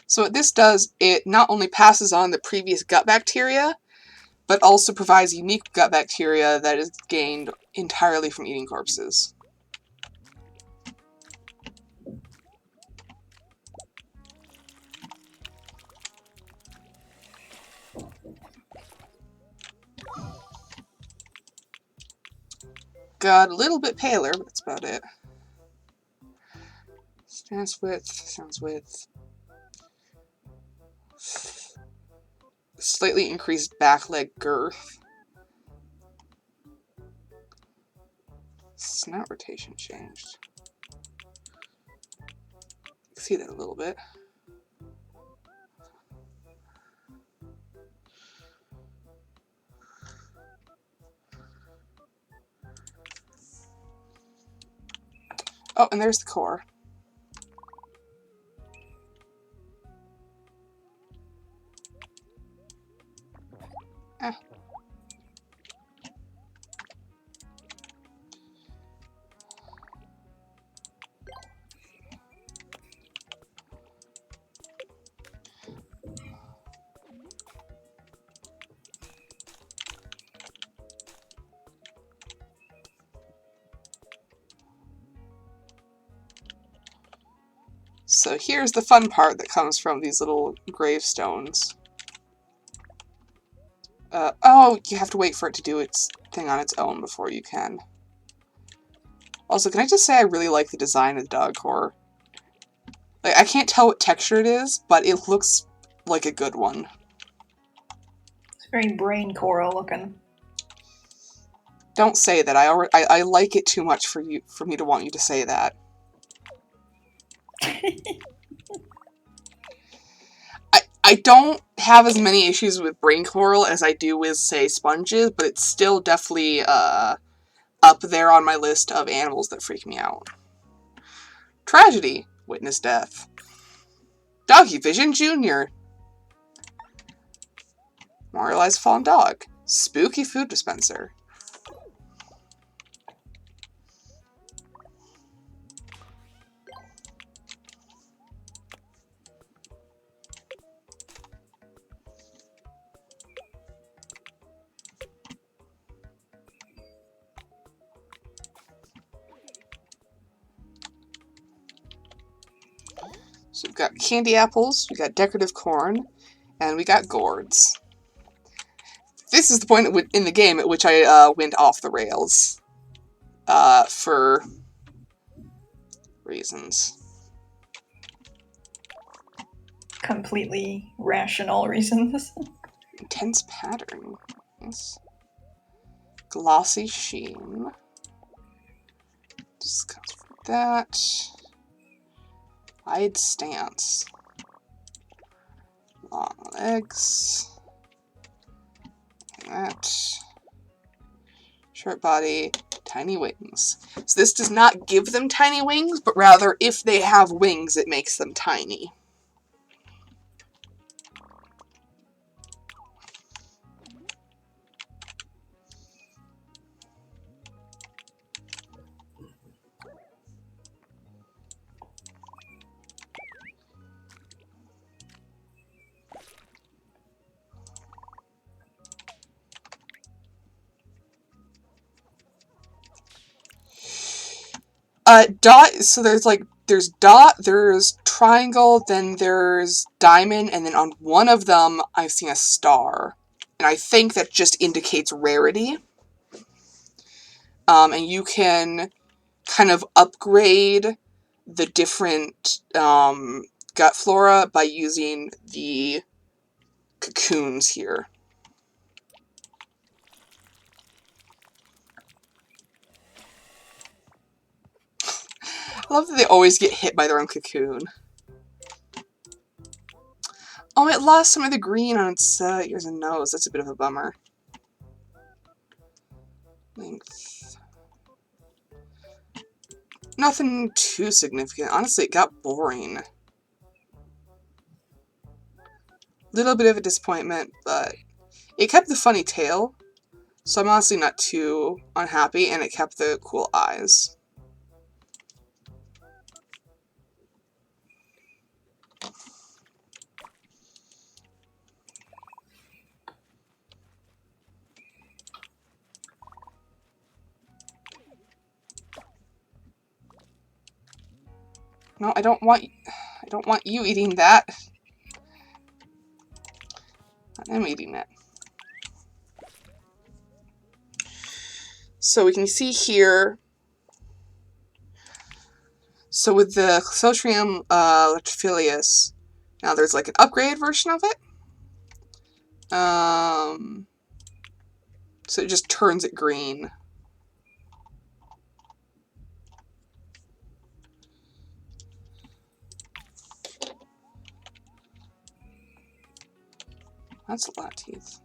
So what this does, it not only passes on the previous gut bacteria, but also provides unique gut bacteria that is gained entirely from eating corpses. Got a little bit paler, but that's about it. Stance width, sounds width. Slightly increased back leg girth. Snout rotation changed. You can see that a little bit. Oh, and there's the core. So here's the fun part that comes from these little gravestones. Oh, you have to wait for it to do its thing on its own before you can. Also, can I just say I really like the design of the dog core? Like, I can't tell what texture it is, but it looks like a good one. It's very brain coral looking. Don't say that. I like it too much for me to want you to say that. I don't have as many issues with brain coral as I do with, say, sponges, but it's still definitely up there on my list of animals that freak me out. Tragedy. Witness death. Doggy Vision Jr. Memorialized fallen dog. Spooky food dispenser. So we've got candy apples, we got decorative corn, and we got gourds. This is the point in the game at which I went off the rails. For reasons. Completely rational reasons. Intense pattern. Yes. Glossy sheen. Just comes from that. Wide stance. Long legs. That. Short body. Tiny wings. So this does not give them tiny wings, but rather if they have wings, it makes them tiny. Dot, so there's dot, there's triangle, then there's diamond, and then on one of them, I've seen a star. And I think that just indicates rarity. And you can kind of upgrade the different, gut flora by using the cocoons here. I love that they always get hit by their own cocoon. Oh, it lost some of the green on its ears and nose. That's a bit of a bummer. Length. Nothing too significant. Honestly, it got boring. Little bit of a disappointment, but it kept the funny tail, so I'm honestly not too unhappy, and it kept the cool eyes. No, I don't want you eating that. I am eating it. So we can see here. So with the Clostridium lectrophilius, now there's like an upgraded version of it. So it just turns it green. That's a lot of teeth.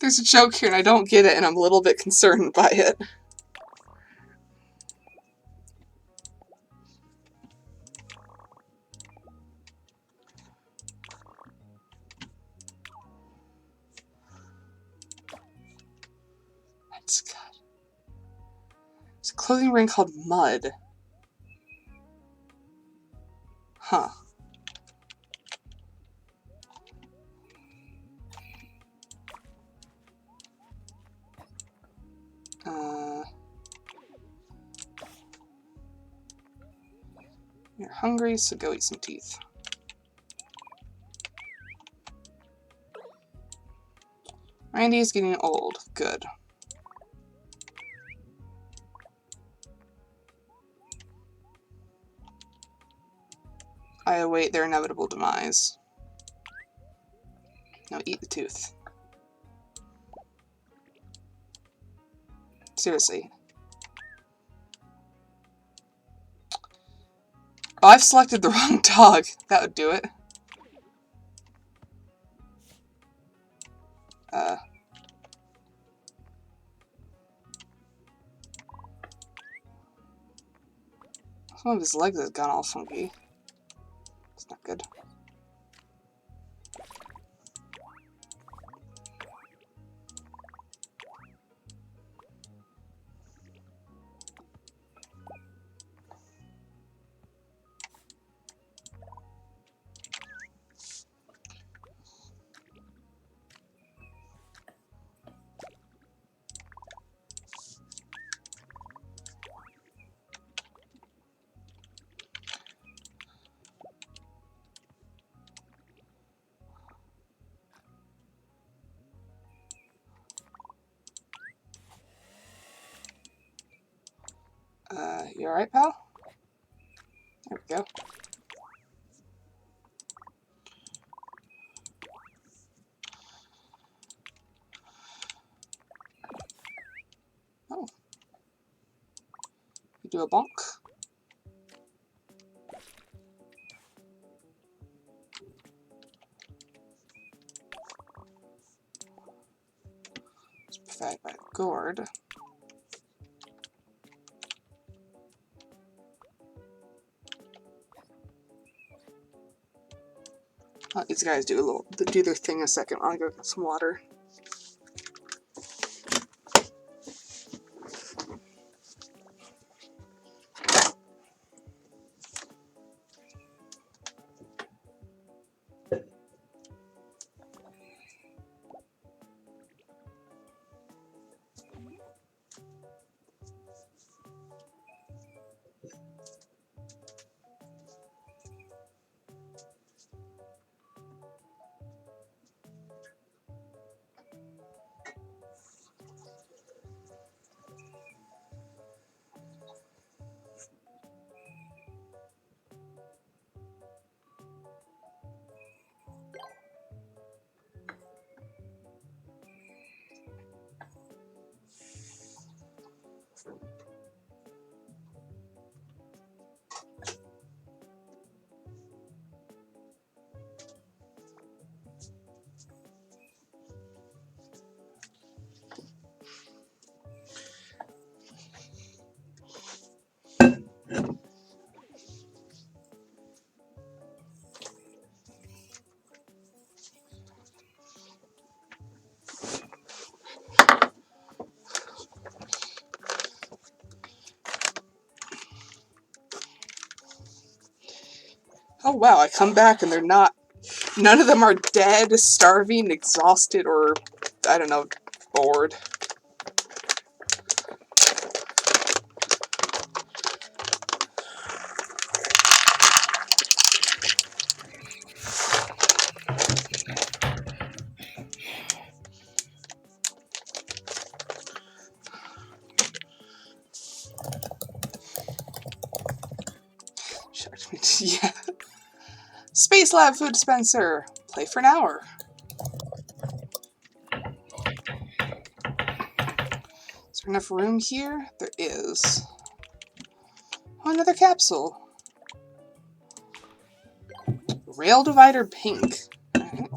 There's a joke here and I don't get it and I'm a little bit concerned by it. There's a clothing brand called Mud. Huh. You're hungry, so go eat some teeth. Randy is getting old. Good. I await their inevitable demise. Now eat the tooth. Seriously. Oh, I've selected the wrong dog. That would do it. Some of his legs have gone all funky. It's not good. You alright, pal? There we go. Oh. You do a bonk. It's perfect by gourd. Let these guys do their thing a second while I go get some water. Oh wow, I come back and they're not... None of them are dead, starving, exhausted, or, I don't know, bored. Yeah. Space Lab food dispenser. Play for an hour. Is there enough room here? There is. Oh, another capsule. Rail divider pink. Alright.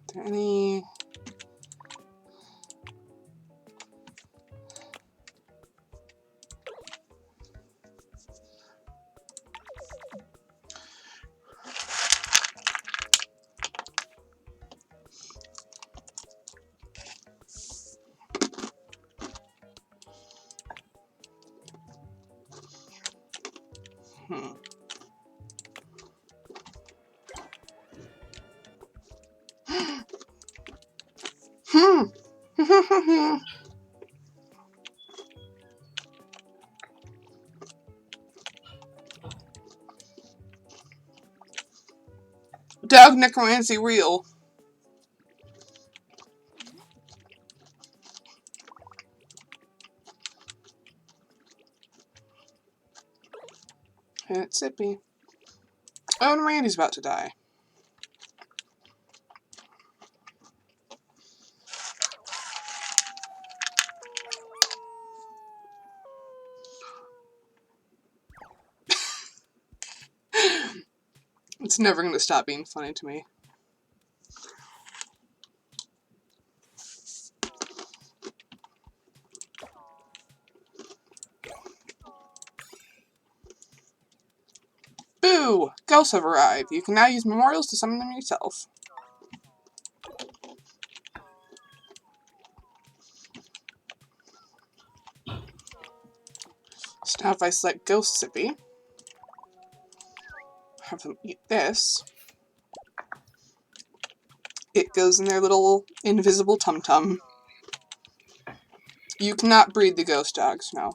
Are there any... Dog necromancy real. And it's Sippy. Oh, and Randy's about to die. It's never going to stop being funny to me. Boo! Ghosts have arrived. You can now use memorials to summon them yourself. So now if I select Ghost Sippy, have them eat this, it goes in their little invisible tum-tum. You cannot breed the ghost dogs, no.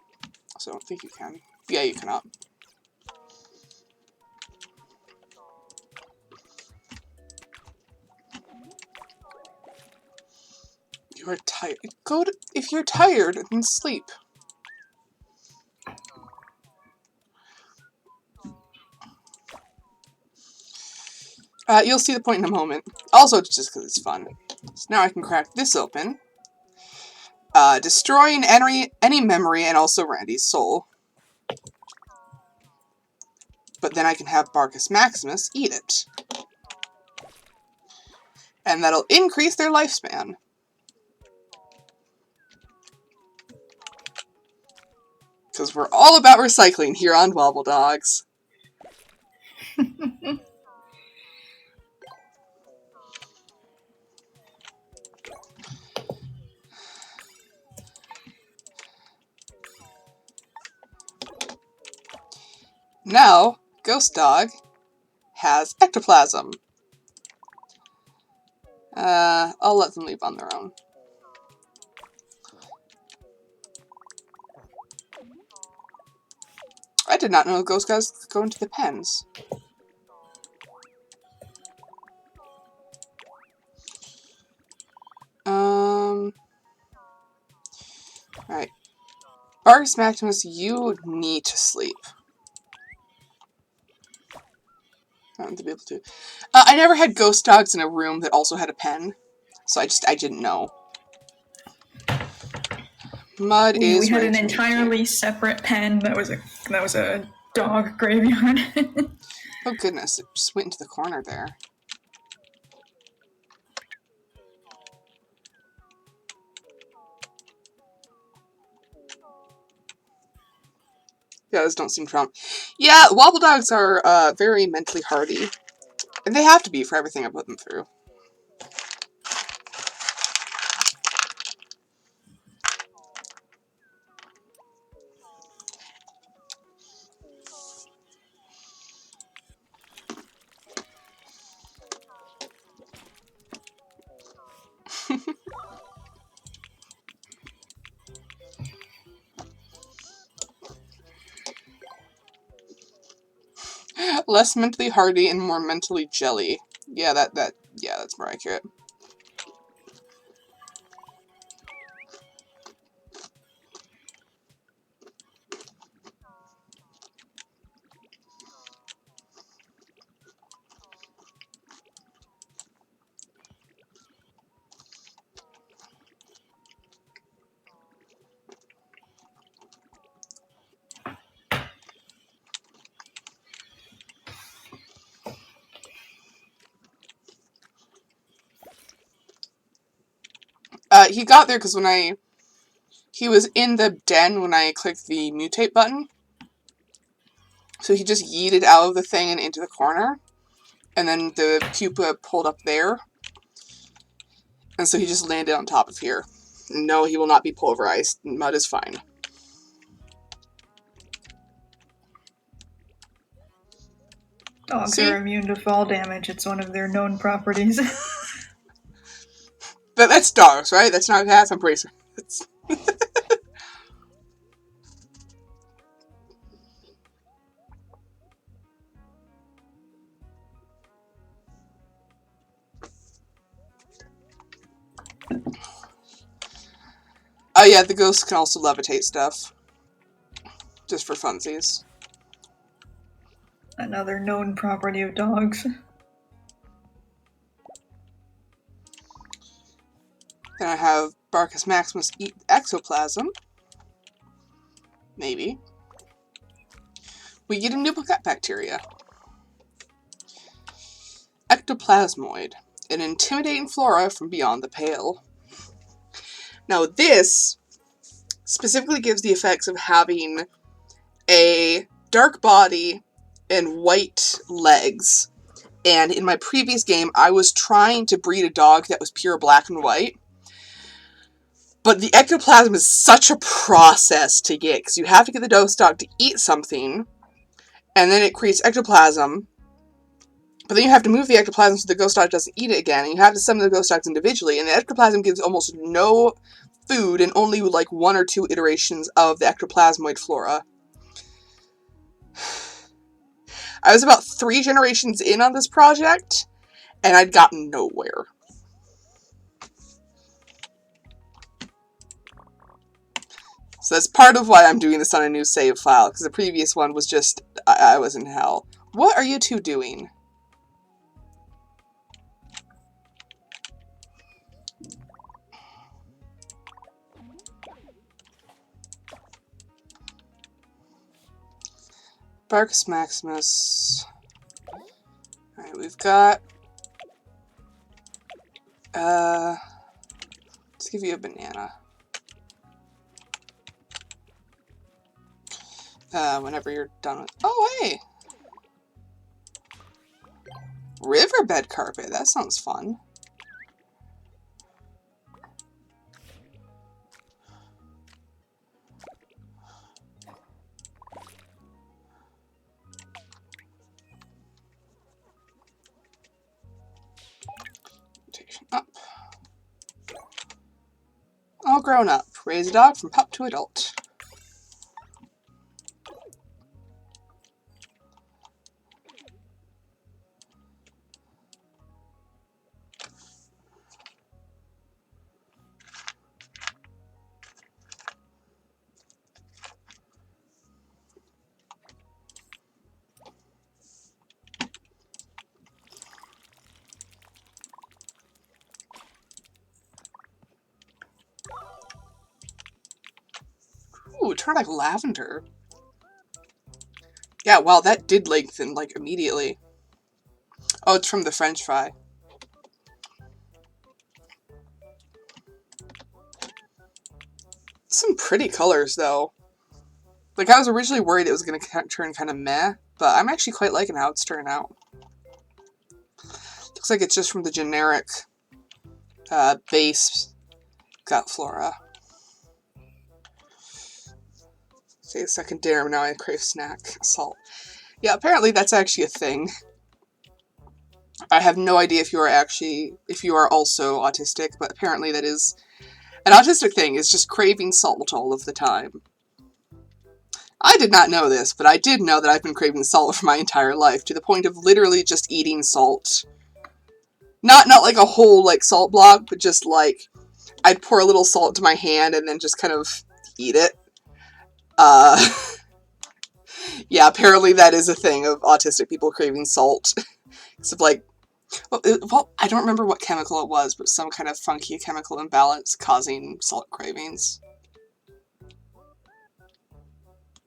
So I don't think you can. Yeah, you cannot. You are tired. If you're tired, then sleep. You'll see the point in a moment. Also, just because it's fun. So now I can crack this open. Destroying any memory and also Randy's soul. But then I can have Barcus Maximus eat it. And that'll increase their lifespan. Because we're all about recycling here on Wobbledogs. Now, Ghost Dog has ectoplasm. I'll let them leave on their own. I did not know ghost guys go into the pens. Alright. Barcus Maximus, you need to sleep. I don't to be able to. I never had ghost dogs in a room that also had a pen, so I didn't know. Mud is. We had an entirely separate pen that was a dog graveyard. Oh goodness! It just went into the corner there. Yeah, those don't seem to trump. Yeah, Wobbledogs are very mentally hardy. And they have to be for everything I put them through. Less mentally hardy and more mentally jelly. Yeah, that's more accurate. He got there because he was in the den when I clicked the mutate button. So he just yeeted out of the thing and into the corner. And then the pupa pulled up there. And so he just landed on top of here. No, he will not be pulverized. Mud is fine. Dogs See? are immune to fall damage. It's one of their known properties. But that's dogs, right? That's not cats, I'm pretty sure. Oh yeah, the ghosts can also levitate stuff. Just for funsies. Another known property of dogs. Then I have Barcus Maximus eat ectoplasm. Maybe. We get a new gut bacteria. Ectoplasmoid. An intimidating flora from beyond the pale. Now this specifically gives the effects of having a dark body and white legs. And in my previous game, I was trying to breed a dog that was pure black and white. But the ectoplasm is such a process to get, because you have to get the ghost dog to eat something, and then it creates ectoplasm. But then you have to move the ectoplasm so the ghost dog doesn't eat it again, and you have to summon the ghost dogs individually, and the ectoplasm gives almost no food and only like 1 or 2 iterations of the ectoplasmoid flora. I was about 3 generations in on this project, and I'd gotten nowhere. So that's part of why I'm doing this on a new save file, because the previous one was just, I was in hell. What are you two doing? Barcus Maximus. Alright, we've got... let's give you a banana. Whenever you're done with... Oh, hey! Riverbed carpet, that sounds fun. Up. All grown up. Raise a dog from pup to adult. Ooh, turn like lavender. Yeah, wow, that did lengthen, like, immediately. Oh, it's from the French fry. Some pretty colors, though. Like, I was originally worried it was going to turn kind of meh, but I'm actually quite liking how it's turning out. Looks like it's just from the generic base gut flora. Say a second dinner, now I crave snack. Salt. Yeah, apparently that's actually a thing. I have no idea if you are also autistic, but apparently that is an autistic thing, is just craving salt all of the time. I did not know this, but I did know that I've been craving salt for my entire life, to the point of literally just eating salt. Not like a whole, like, salt block, but just, like, I'd pour a little salt into my hand and then just kind of eat it. Yeah, apparently that is a thing of autistic people craving salt. Except, like, well, I don't remember what chemical it was, but some kind of funky chemical imbalance causing salt cravings.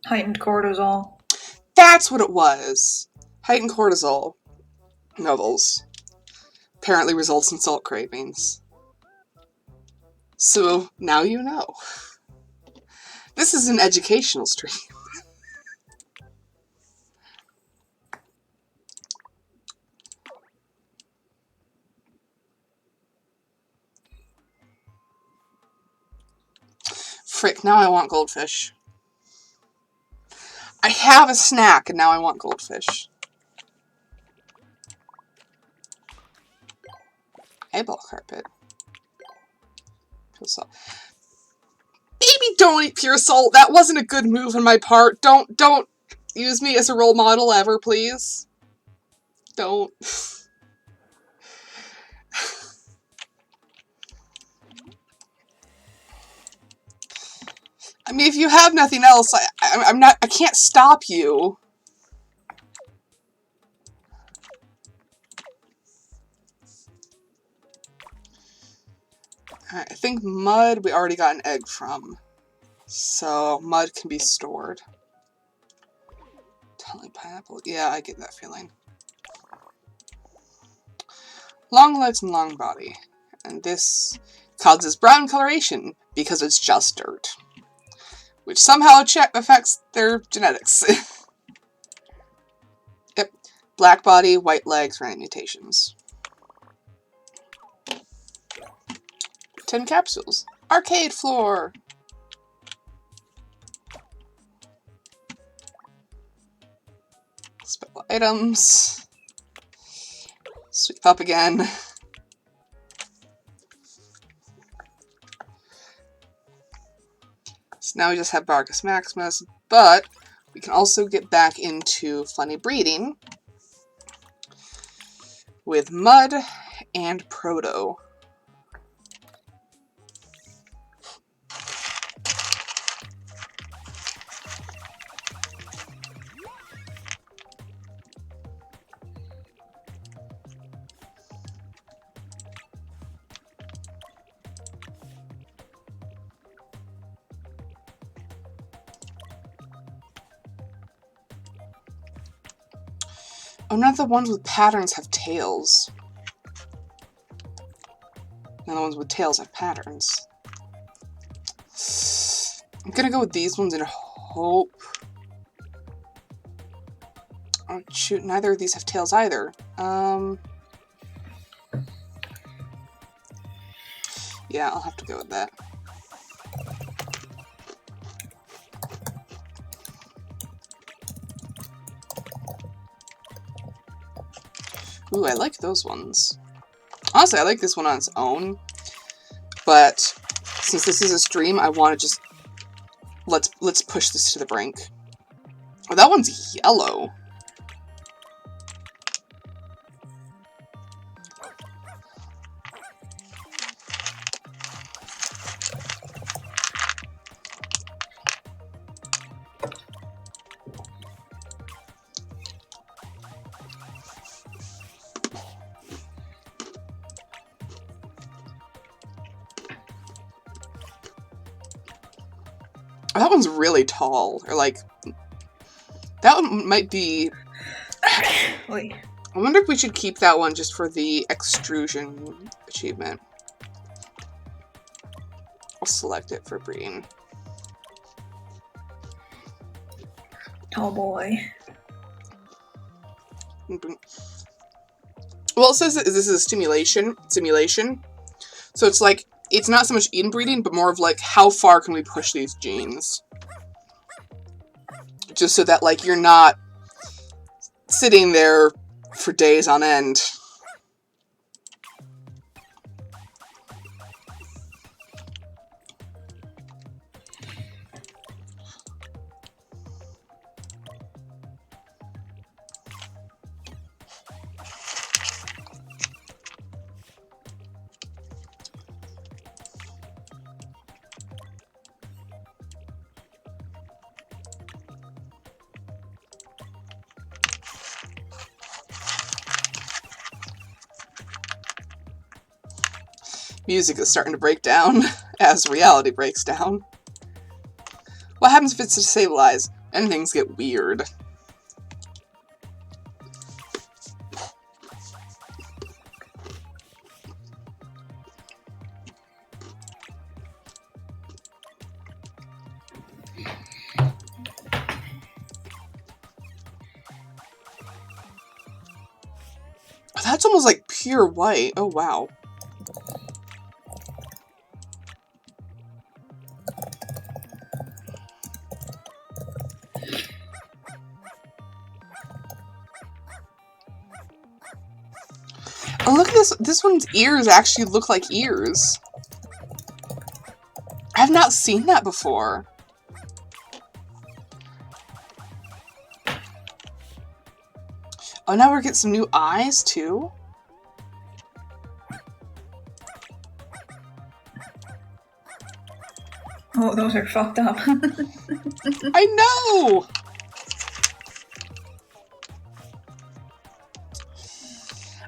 Heightened cortisol. That's what it was. Heightened cortisol levels apparently results in salt cravings. So, now you know. This is an educational stream. Frick, now I want goldfish. I have a snack, and now I want goldfish. Eyeball carpet. Pure salt. Baby, don't eat pure salt. That wasn't a good move on my part. Don't use me as a role model ever, please. Don't. I mean, if you have nothing else, I can't stop you. Alright, I think mud we already got an egg from. So, mud can be stored. Telling pineapple. Yeah, I get that feeling. Long legs and long body. And this causes brown coloration because it's just dirt. Which somehow affects their genetics. Yep. Black body, white legs, random mutations. 10 capsules. Arcade floor. Spell items. Sweep up again. So now we just have Bargus Maximus, but we can also get back into funny breeding with Mud and Proto. Oh, none of the ones with patterns have tails. None of the ones with tails have patterns. I'm gonna go with these ones and hope... Oh, shoot, neither of these have tails either. Yeah, I'll have to go with that. Ooh, I like those ones. Honestly, I like this one on its own, but since this is a stream, I want to just let's push this to the brink. Oh, that one's yellow. Oh, that one's really tall, or like, that one might be... Wait. I wonder if we should keep that one just for the extrusion achievement. I'll select it for breeding. Oh boy. Well, it says that this is a simulation, so it's like, it's not so much inbreeding, but more of like, how far can we push these genes? Just so that, like, you're not sitting there for days on end. Music is starting to break down as reality breaks down. What happens if it's destabilized? And things get weird. Oh, that's almost like pure white. Oh, wow. Oh, look at this one's ears actually look like ears. I've not seen that before. Oh, now we're getting some new eyes too. Oh, those are fucked up. I know!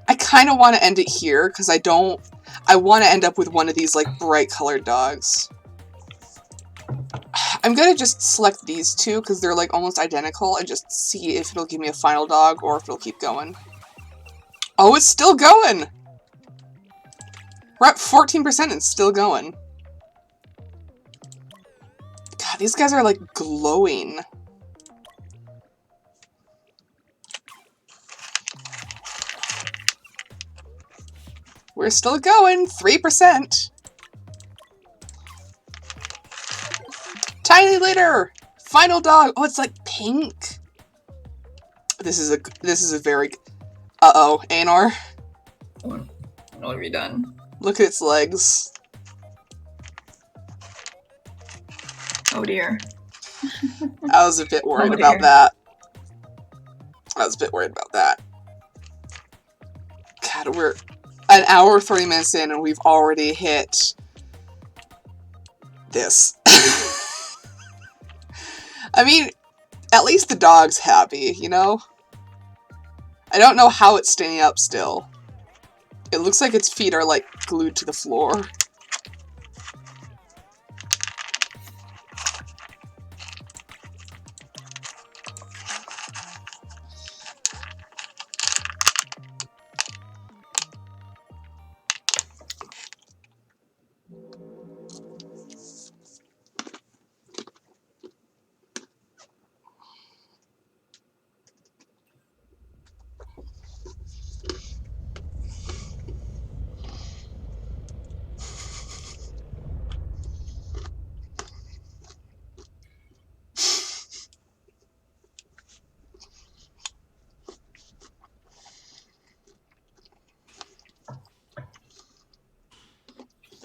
I kind of want to end it here, because I want to end up with one of these, like, bright colored dogs. I'm gonna just select these two, because they're, like, almost identical, and just see if it'll give me a final dog, or if it'll keep going. Oh, it's still going! We're at 14% and it's still going. God, these guys are, like, glowing. We're still going, 3%. Tiny litter! Final dog! Oh, it's like pink. This is a very... Uh-oh, Anor. What have you done? Look at its legs. Oh dear. I was a bit worried Oh, about dear. that. I was a bit worried about that. God, we're an hour, 30 minutes in, and we've already hit this. I mean, at least the dog's happy, you know? I don't know how it's staying up still. It looks like its feet are, like, glued to the floor.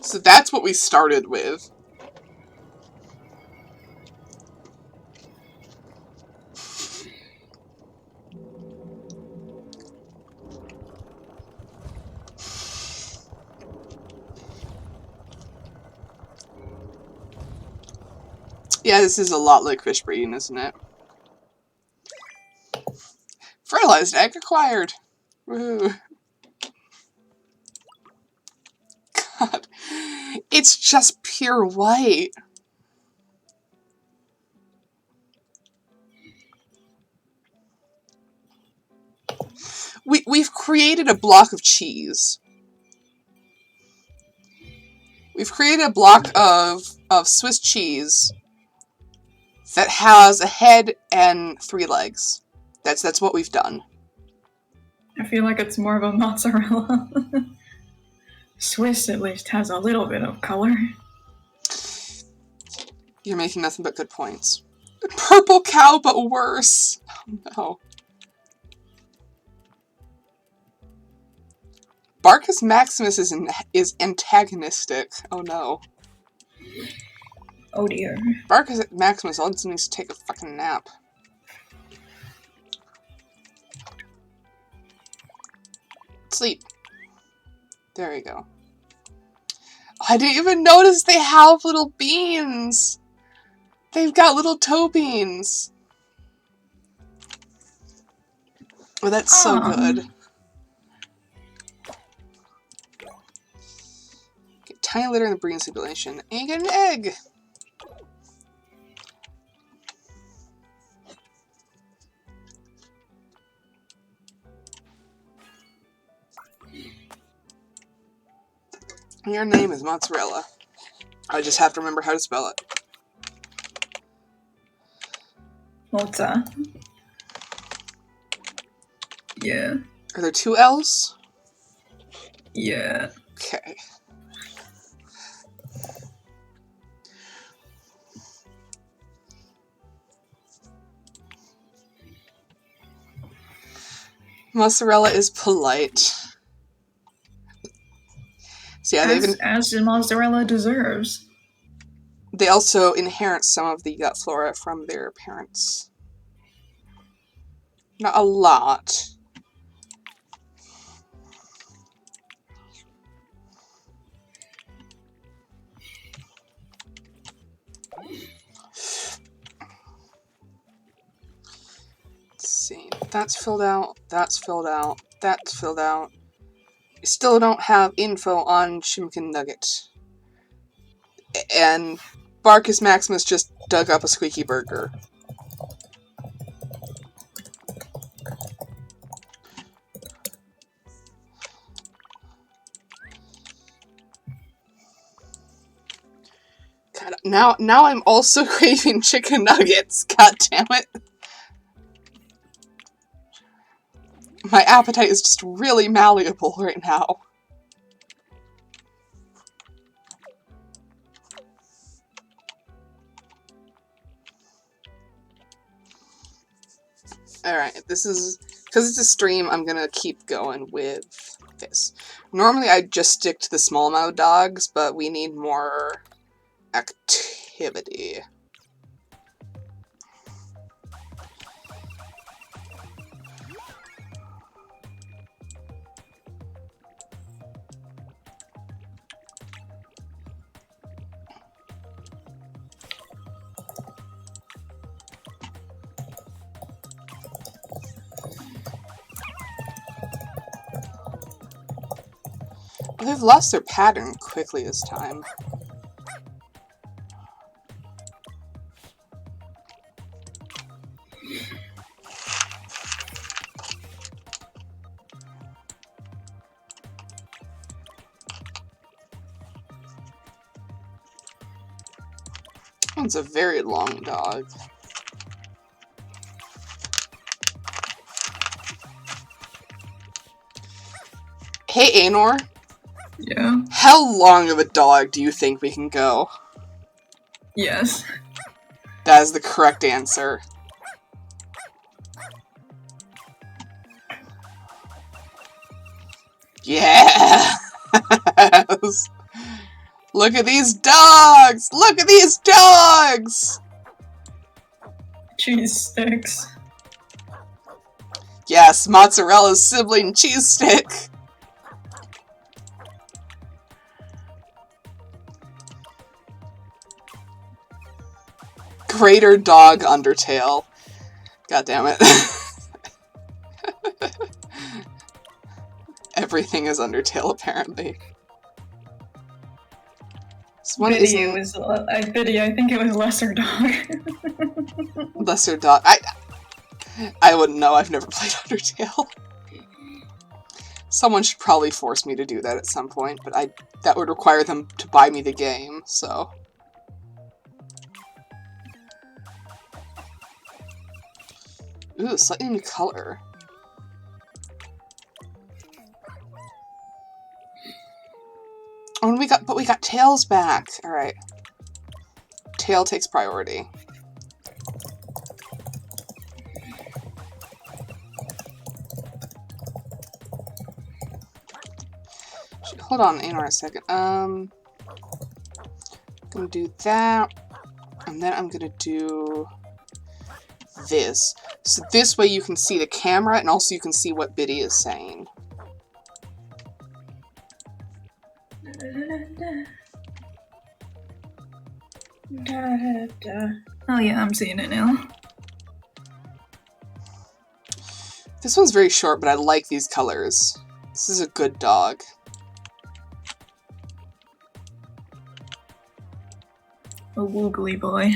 So that's what we started with. Yeah, this is a lot like fish breeding, isn't it? Fertilized egg acquired! Woohoo! God. It's just pure white. We've created a block of cheese. We've created a block of Swiss cheese that has a head and 3 legs. That's what we've done. I feel like it's more of a mozzarella. Swiss at least has a little bit of color. You're making nothing but good points. Purple cow, but worse. Oh no. Barcus Maximus is antagonistic. Oh no. Oh dear. Barcus Maximus also needs to take a fucking nap. Sleep. There we go. I didn't even notice they have little beans. They've got little toe beans. Oh, that's so good. Get tiny litter in the breeding simulation, and you get an egg. Your name is Mozzarella. I just have to remember how to spell it. Mozza. Yeah. Are there 2 L's? Yeah. Okay. Mozzarella is polite. Yeah, as the mozzarella deserves. They also inherit some of the gut flora from their parents. Not a lot. Let's see. That's filled out. That's filled out. That's filled out. We still don't have info on Shimkin Nugget. And Barkus Maximus just dug up a squeaky burger. God, now I'm also craving chicken nuggets. God damn it. My appetite is just really malleable right now. Alright, this is... Because it's a stream, I'm gonna keep going with this. Normally I'd just stick to the small amount of dogs, but we need more activity. They've lost their pattern quickly this time. It's a very long dog. Hey, Anor. Yeah. How long of a dog do you think we can go? Yes. That is the correct answer. Yeah! Look at these dogs! Look at these dogs! Cheese sticks. Yes, mozzarella's sibling cheese stick. Greater dog Undertale. God damn it. Everything is Undertale, apparently. This one Biddy, isn't... Biddy, I think it was Lesser Dog. Lesser Dog. I wouldn't know, I've never played Undertale. Someone should probably force me to do that at some point, but that would require them to buy me the game, so... Ooh, slightly new color. Oh, but we got Tails back. All right. Tail takes priority. Hold on, Anor, a second. I'm gonna do that, and then I'm gonna do this. So this way you can see the camera, and also you can see what Biddy is saying. Oh yeah, I'm seeing it now. This one's very short, but I like these colors. This is a good dog. A woogly boy.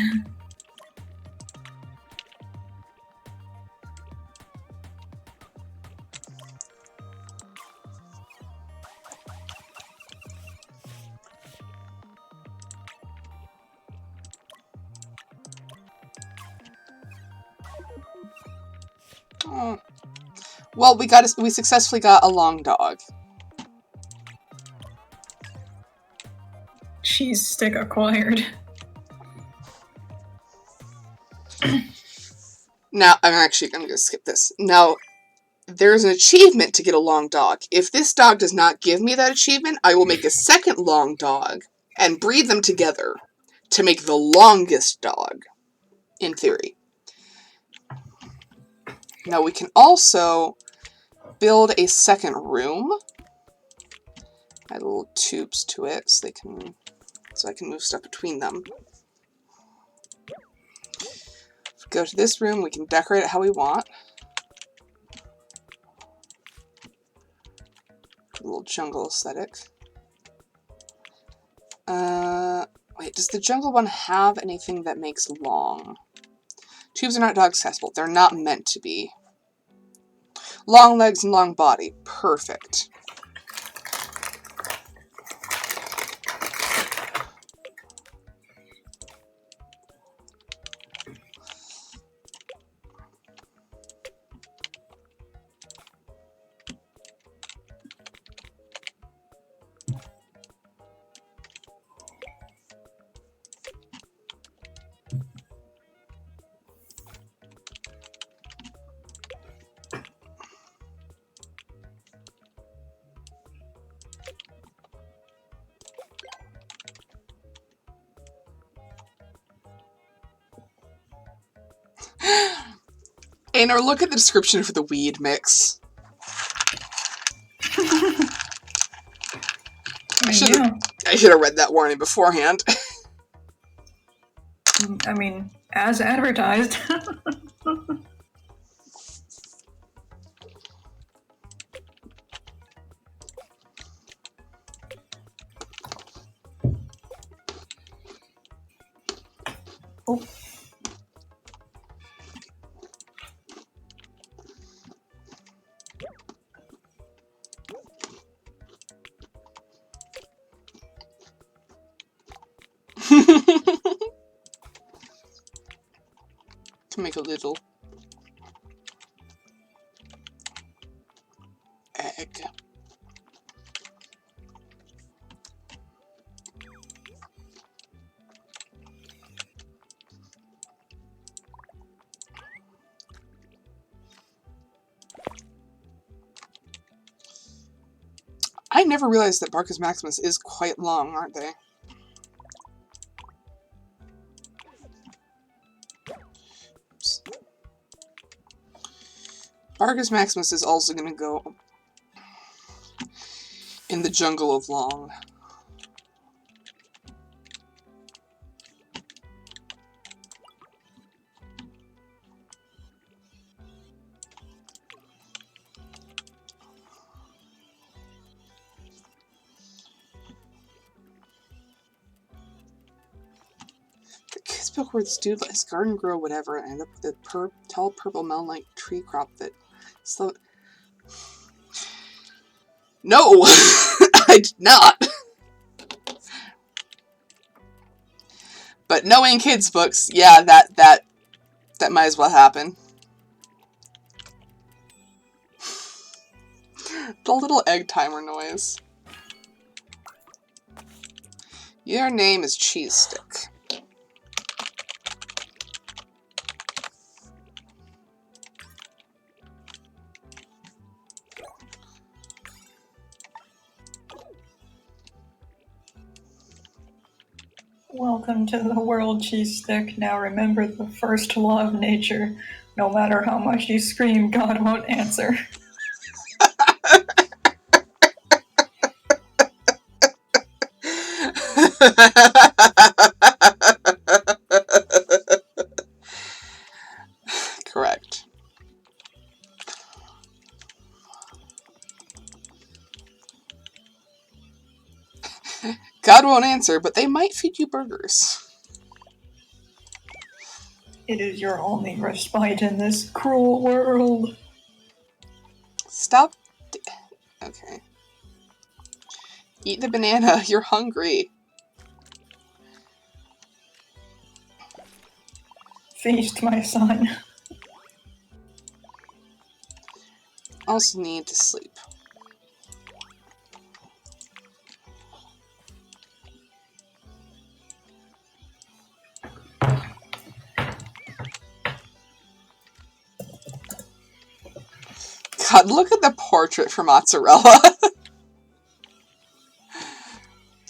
Oh. Well, we successfully got a long dog. Cheese stick acquired. Now, I'm gonna skip this. Now, there's an achievement to get a long dog. If this dog does not give me that achievement, I will make a second long dog and breed them together to make the longest dog, in theory. Now we can also build a second room. Add little tubes to it so I can move stuff between them. If we go to this room, we can decorate it how we want. A little jungle aesthetic. Wait, does the jungle one have anything that makes long? Tubes are not dog accessible. They're not meant to be. Long legs and long body. Perfect. Aynor, look at the description for the weed mix. I should have read that warning beforehand. I mean, as advertised. Oh. To make a little egg. I never realized that Barcus Maximus is quite long, aren't they? Oops. Barcus Maximus is also going to go in the jungle of long. Book where this dude let his garden grow whatever and ended up with a tall purple melon-like tree crop that slowed. No! I did not! But knowing kids' books, yeah, that might as well happen. The little egg timer noise. Your name is Cheese Stick. Welcome to the world, Cheese Stick. Now remember the first law of nature. No matter how much you scream, God won't answer. Correct. God won't answer, but they might feed you burgers. It is your only respite in this cruel world. Stop. Okay. Eat the banana. You're hungry. Feast, my son. Also need to sleep. God, look at the portrait for Mozzarella.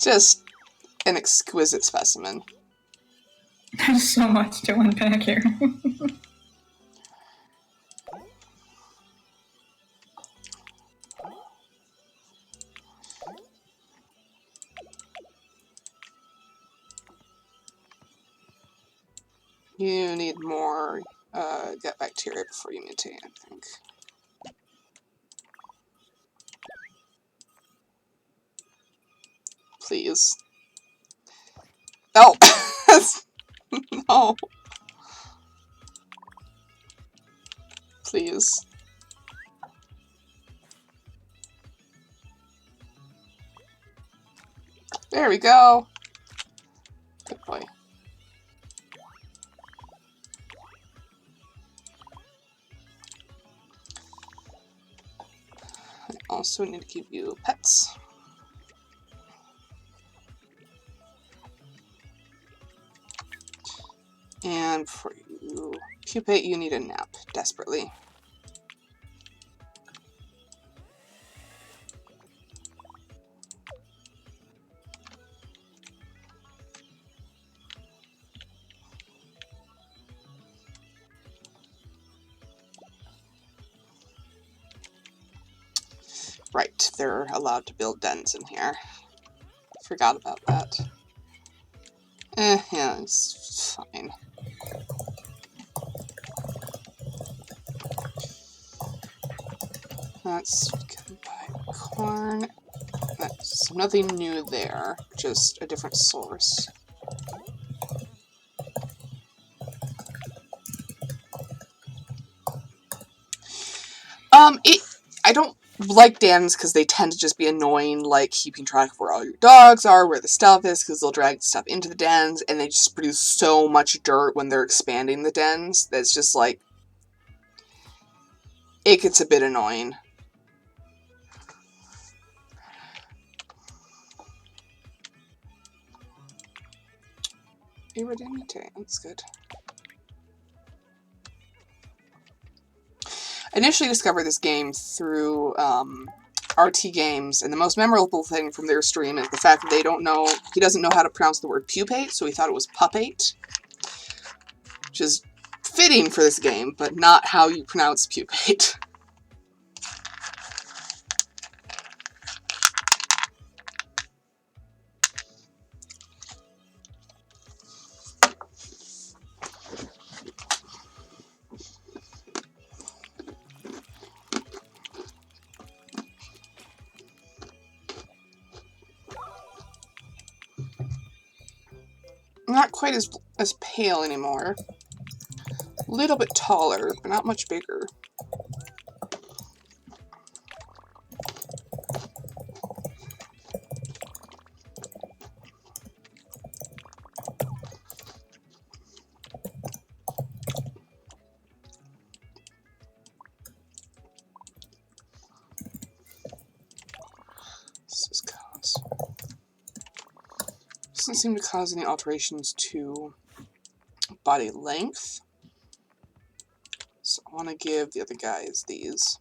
Just an exquisite specimen. There's so much to unpack here. You need more gut bacteria before you mutate, I think. Please. Oh! No. Please. There we go. Good boy. I also need to give you pets. And for you pupate, you need a nap desperately. Right, they're allowed to build dens in here. Forgot about that. Yeah, it's fine. That's gonna buy corn. That's nothing new there, just a different source. I don't like dens because they tend to just be annoying, like keeping track of where all your dogs are, where the stuff is, because they'll drag stuff into the dens, and they just produce so much dirt when they're expanding the dens that's just like, it gets a bit annoying. Iridimite, that's good. I initially discovered this game through RT Games, and the most memorable thing from their stream is the fact that he doesn't know how to pronounce the word pupate, so he thought it was pupate, which is fitting for this game, but not how you pronounce pupate. Not quite as pale anymore. A little bit taller, but not much bigger. Doesn't seem to cause any alterations to body length. So I want to give the other guys these.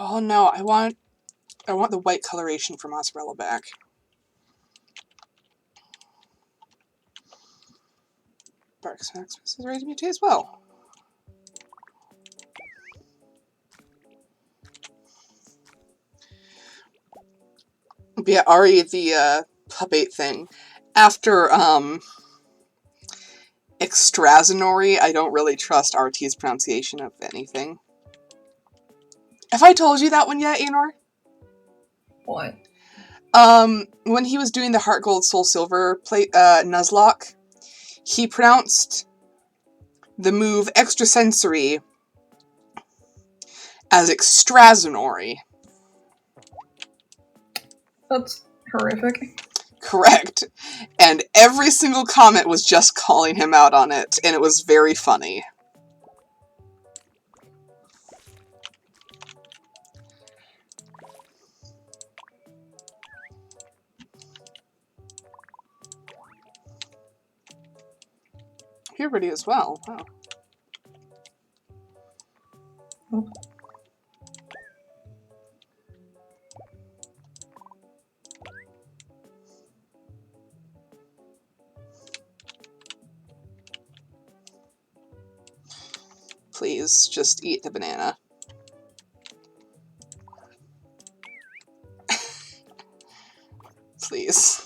Oh no, I want the white coloration for Mozzarella back. Barks Maximus is ready to mutate as well. But yeah, Ari, the pupate thing. After Extraordinary, I don't really trust RT's pronunciation of anything. Have I told you that one yet, Anor? What? When he was doing the Heart Gold Soul Silver Nuzlocke, he pronounced the move extrasensory as extraordinary. That's horrific. Correct. And every single comment was just calling him out on it, and it was very funny. Puberty as well. Wow. Oh. Please, just eat the banana. Please.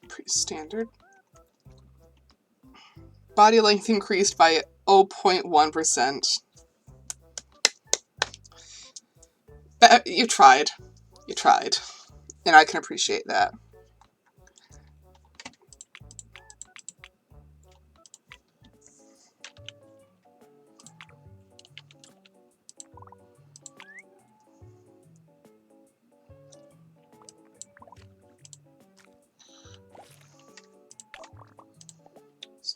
Pretty standard. Body length increased by 0.1%. You tried. You tried. And I can appreciate that.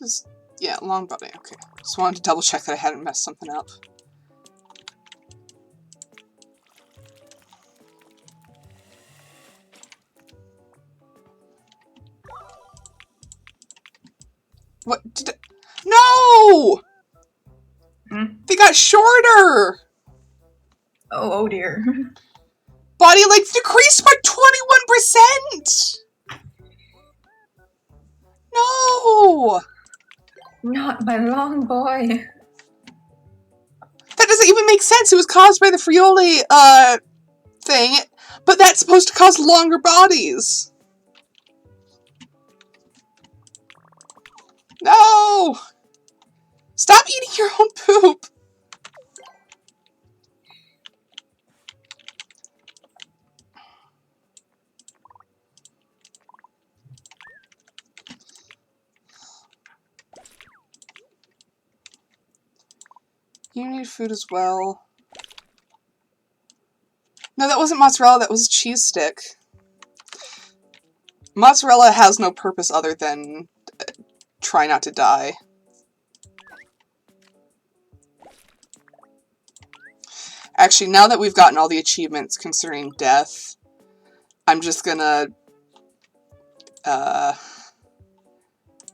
This is, yeah, long body. Okay. Just wanted to double check that I hadn't messed something up. What did No! They got shorter! Oh dear. Body length decreased by 21%! No! Not my long boy. That doesn't even make sense. It was caused by the Friole, thing, but that's supposed to cause longer bodies. No! Stop eating your own poop! You need food as well. No, that wasn't mozzarella, that was a cheese stick. Mozzarella has no purpose other than try not to die. Actually, now that we've gotten all the achievements concerning death, I'm just gonna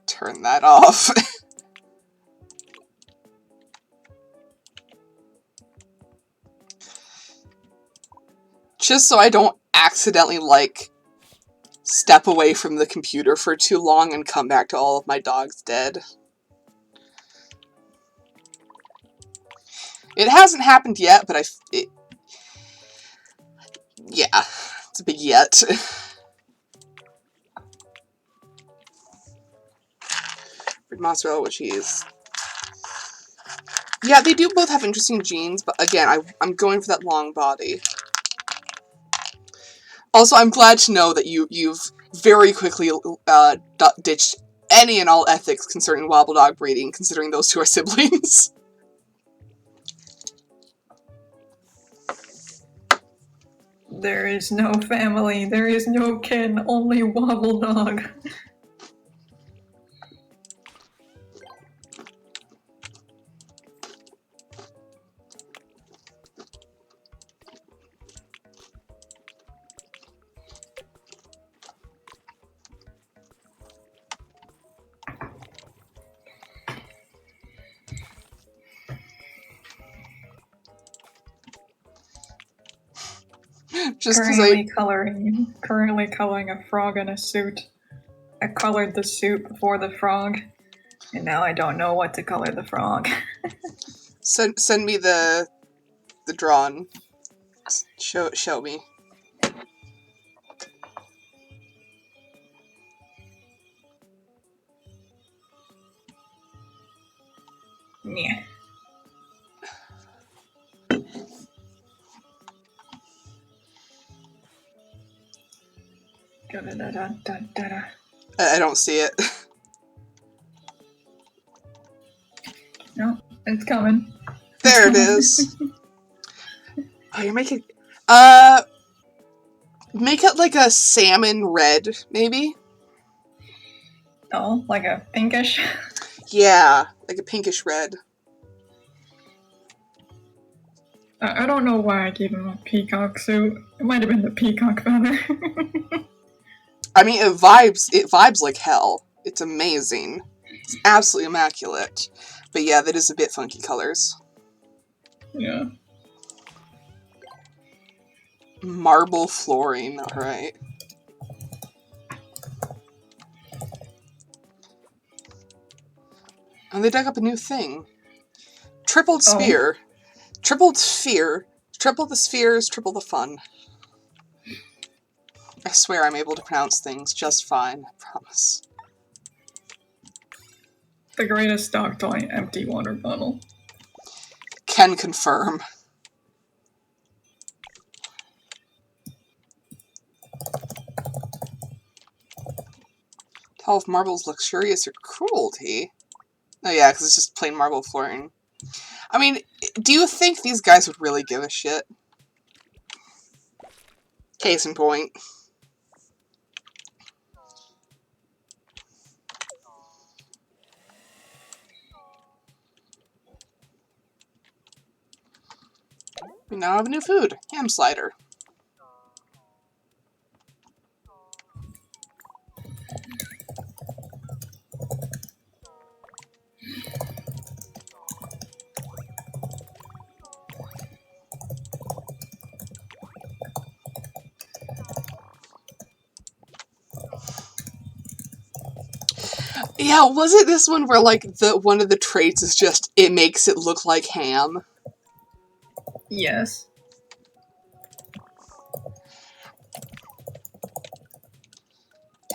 turn that off. Just so I don't accidentally, like, step away from the computer for too long and come back to all of my dogs dead. It hasn't happened yet, but yeah, it's a big yet. Mozzarella with cheese. Yeah, they do both have interesting genes, but again, I'm going for that long body. Also, I'm glad to know that you've very quickly ditched any and all ethics concerning Wobbledog breeding, considering those two are siblings. There is no family, there is no kin, only Wobbledog. Just currently coloring a frog in a suit. I colored the suit before the frog, and now I don't know what to color the frog. Send me the drawn. Show me. Yeah. I don't see it. No, it's coming. There it is. Oh, you're making... make it like a salmon red, maybe? Oh, like a pinkish? Yeah, like a pinkish red. I don't know why I gave him a peacock suit. It might have been the peacock feather. I mean, it vibes like hell. It's amazing. It's absolutely immaculate. But yeah, that is a bit funky colors. Yeah. Marble flooring, alright. And they dug up a new thing. Tripled spear. Tripled sphere. Triple the spheres, triple the fun. I swear I'm able to pronounce things just fine, I promise. The greatest dog toy empty water bottle. Can confirm. 12 marbles luxurious or cruelty? Oh yeah, because it's just plain marble flooring. I mean, do you think these guys would really give a shit? Case in point. We now have a new food. Ham slider. Yeah, was it this one where like one of the traits is just it makes it look like ham? Yes.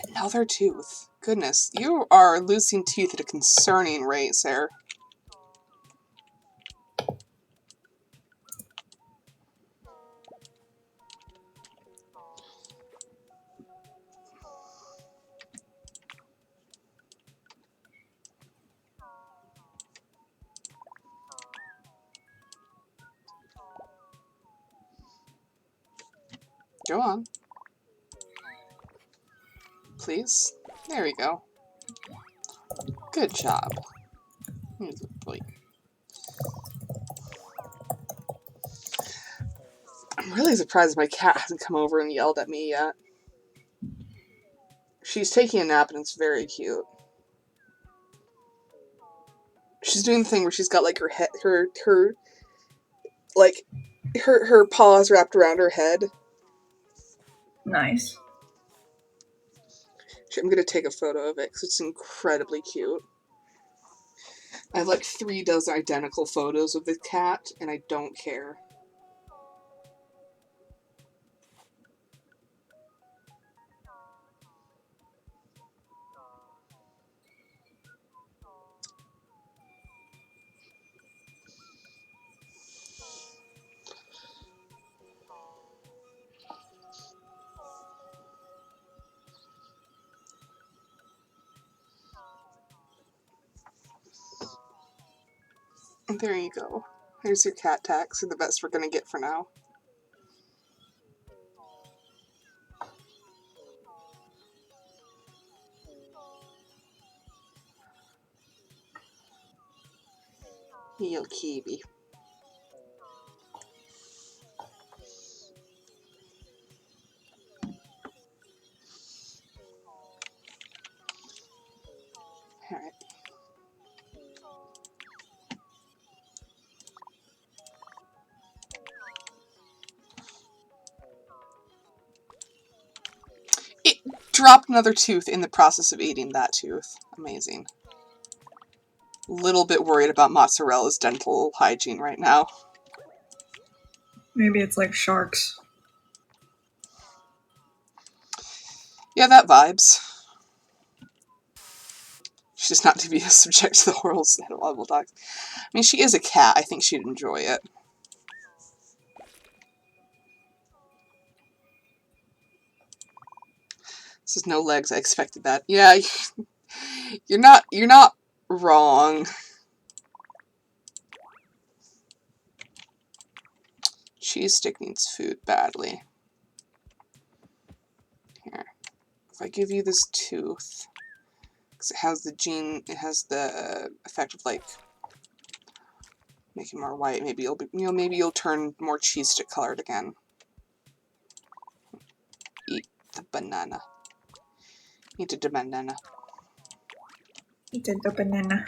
Another tooth. Goodness, you are losing teeth at a concerning rate, sir. Go on. Please. There we go. Good job. Wait. I'm really surprised my cat hasn't come over and yelled at me yet. She's taking a nap and it's very cute. She's doing the thing where she's got like her head, her paws wrapped around her head. Nice. I'm gonna take a photo of it because it's incredibly cute. I have like 3 dozen identical photos of the cat, and I don't care. And there you go. Here's your cat tax. They're the best we're gonna get for now. Yo, Kiwi. Alright. It dropped another tooth in the process of eating that tooth. Amazing. Little bit worried about Mozzarella's dental hygiene right now. Maybe it's like sharks. Yeah, that vibes. She's not to be subject to the horrible state of Wobbledogs. I mean, she is a cat. I think she'd enjoy it. This is no legs. I expected that. Yeah, you're not wrong. Cheese stick needs food badly. Here. If I give you this tooth, because it has the effect of like making more white. Maybe you'll turn more cheese stick colored again. Eat the banana. Eat the banana. Eat the banana.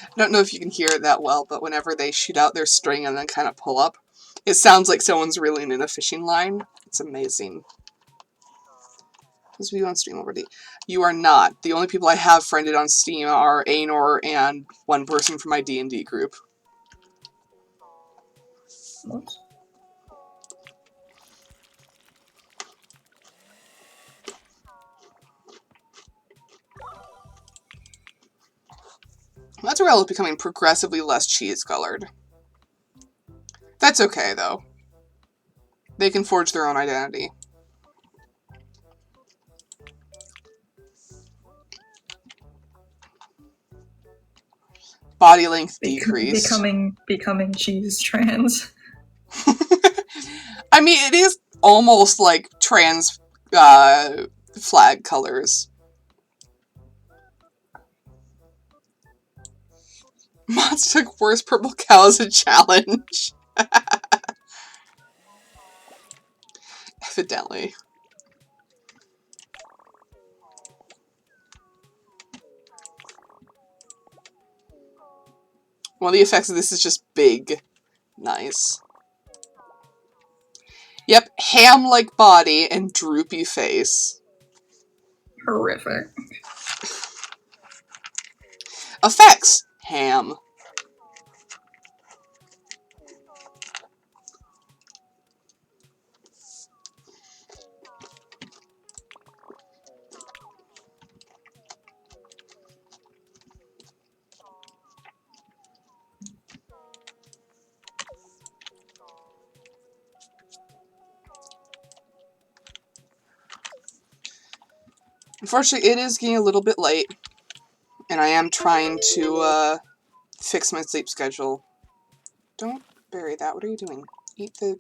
I don't know if you can hear it that well, but whenever they shoot out their string and then kind of pull up, it sounds like someone's reeling in a fishing line. It's amazing. Is we on Steam already? You are not. The only people I have friended on Steam are Anor and one person from my D&D group. What? Mozzarella is becoming progressively less cheese-colored. That's okay, though. They can forge their own identity. Body length decreased. Becoming cheese trans. I mean, it is almost like trans flag colors. Mods took worst purple cow as a challenge. Evidently. One of the effects of this is just big. Nice. Yep, ham-like body and droopy face. Horrific. Effects. Ham. Unfortunately, it is getting a little bit late, and I am trying to fix my sleep schedule. Don't bury that. What are you doing? Eat the...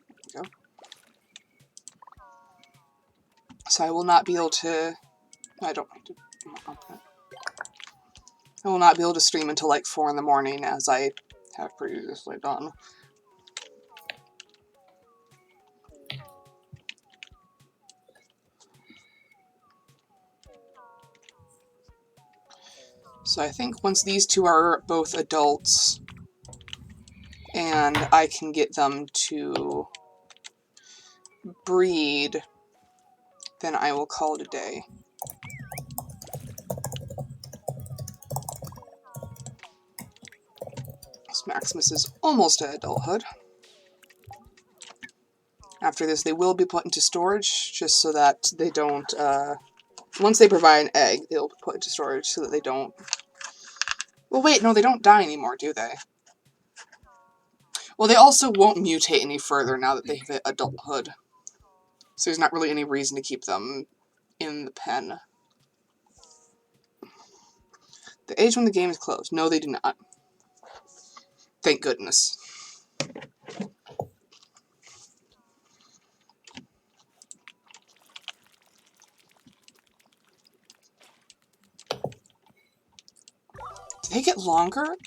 There we go. So I will not be able to... I don't need to... I will not be able to stream until like 4 in the morning, as I have previously done. So I think once these two are both adults, and I can get them to breed, then I will call it a day. So Maximus is almost at adulthood. After this, they will be put into storage, just so that they don't, once they provide an egg, they'll be put into storage so that they don't... Well, wait, no, they don't die anymore, do they? Well, they also won't mutate any further now that they've hit adulthood. So there's not really any reason to keep them in the pen. The age when the game is closed. No, they do not. Thank goodness. Did they get longer?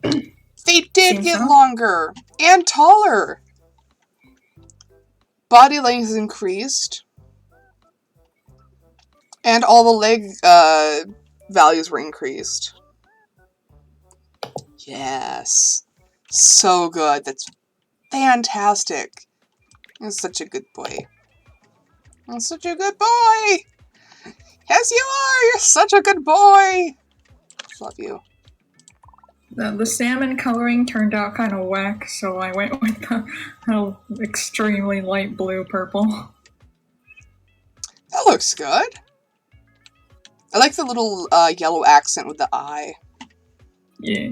They did get longer! And taller! Body length is increased. And all the leg values were increased. Yes. So good. That's fantastic. You're such a good boy. You're such a good boy! Yes, you are! You're such a good boy! Love you. The salmon coloring turned out kind of whack, so I went with the extremely light blue purple. That looks good. I like the little yellow accent with the eye. Yeah.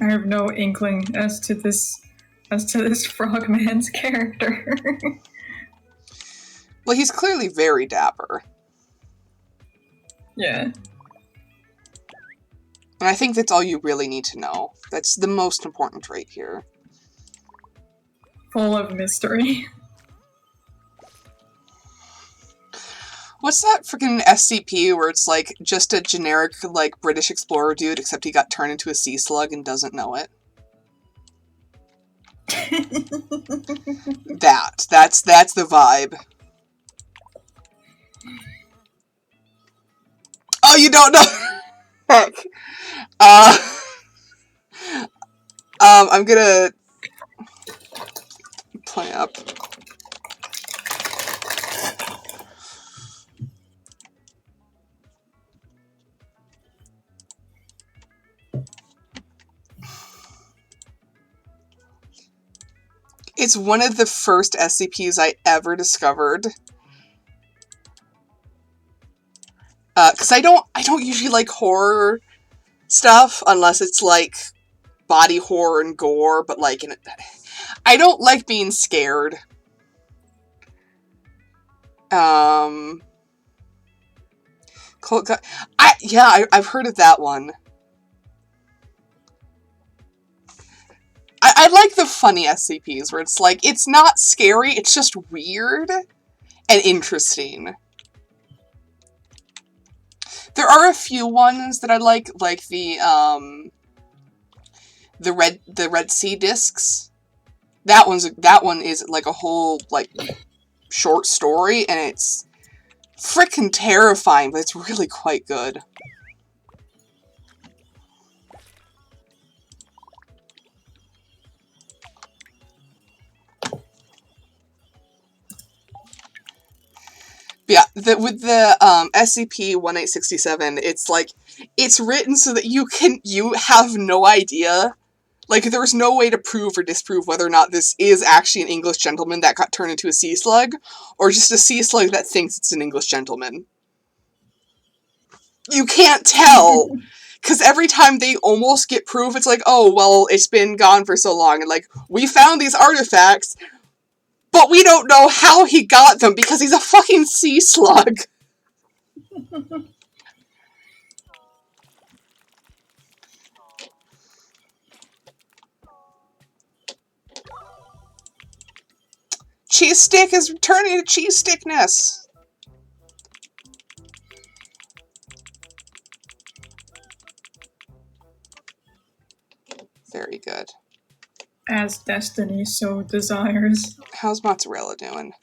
I have no inkling as to this frogman's character. Well, he's clearly very dapper. Yeah. And I think that's all you really need to know. That's the most important trait here. Full of mystery. What's that freaking SCP where it's like just a generic like British explorer dude, except he got turned into a sea slug and doesn't know it? That's the vibe. Oh, you don't know? Heck. I'm gonna play up. It's one of the first SCPs I ever discovered. Because I don't usually like horror stuff unless it's like body horror and gore, but like I don't like being scared. I've heard of that one. I like the funny SCPs where it's like, it's not scary, it's just weird and interesting. There are a few ones that I like the Red Sea discs. That one is like a whole like short story, and it's freaking terrifying, but it's really quite good. Yeah, with the SCP-1867, it's like, it's written so that you have no idea. Like, there's no way to prove or disprove whether or not this is actually an English gentleman that got turned into a sea slug, or just a sea slug that thinks it's an English gentleman. You can't tell! Because every time they almost get proof, it's like, oh, well, it's been gone for so long, and like, we found these artifacts, but we don't know how he got them because he's a fucking sea slug. Cheese stick is returning to cheese stickness. Very good. As destiny so desires. How's Mozzarella doing?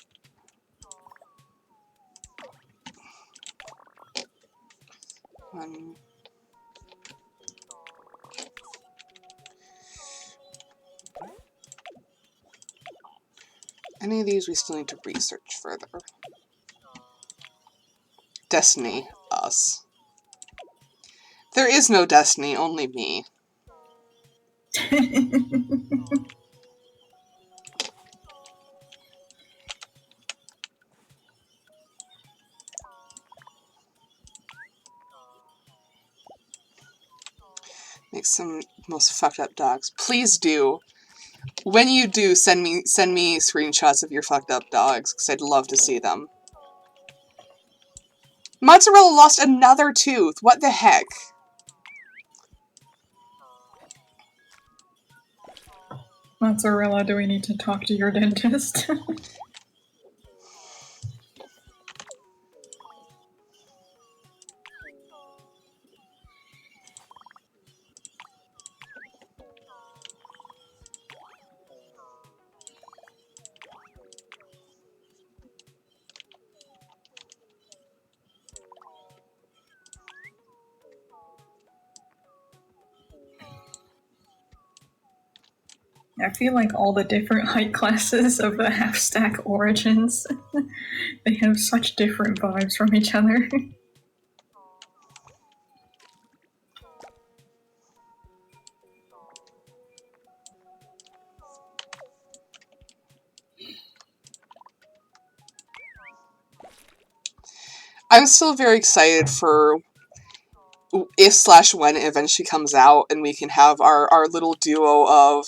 Any of these we still need to research further. Destiny, us. There is no destiny, only me. Make some most fucked up dogs. Please do. When you do, send me screenshots of your fucked up dogs, because I'd love to see them. Mozzarella lost another tooth. What the heck? Mozzarella, do we need to talk to your dentist? I feel like all the different height classes of the half-stack origins, they have such different vibes from each other. I'm still very excited for if/when it eventually comes out and we can have our little duo of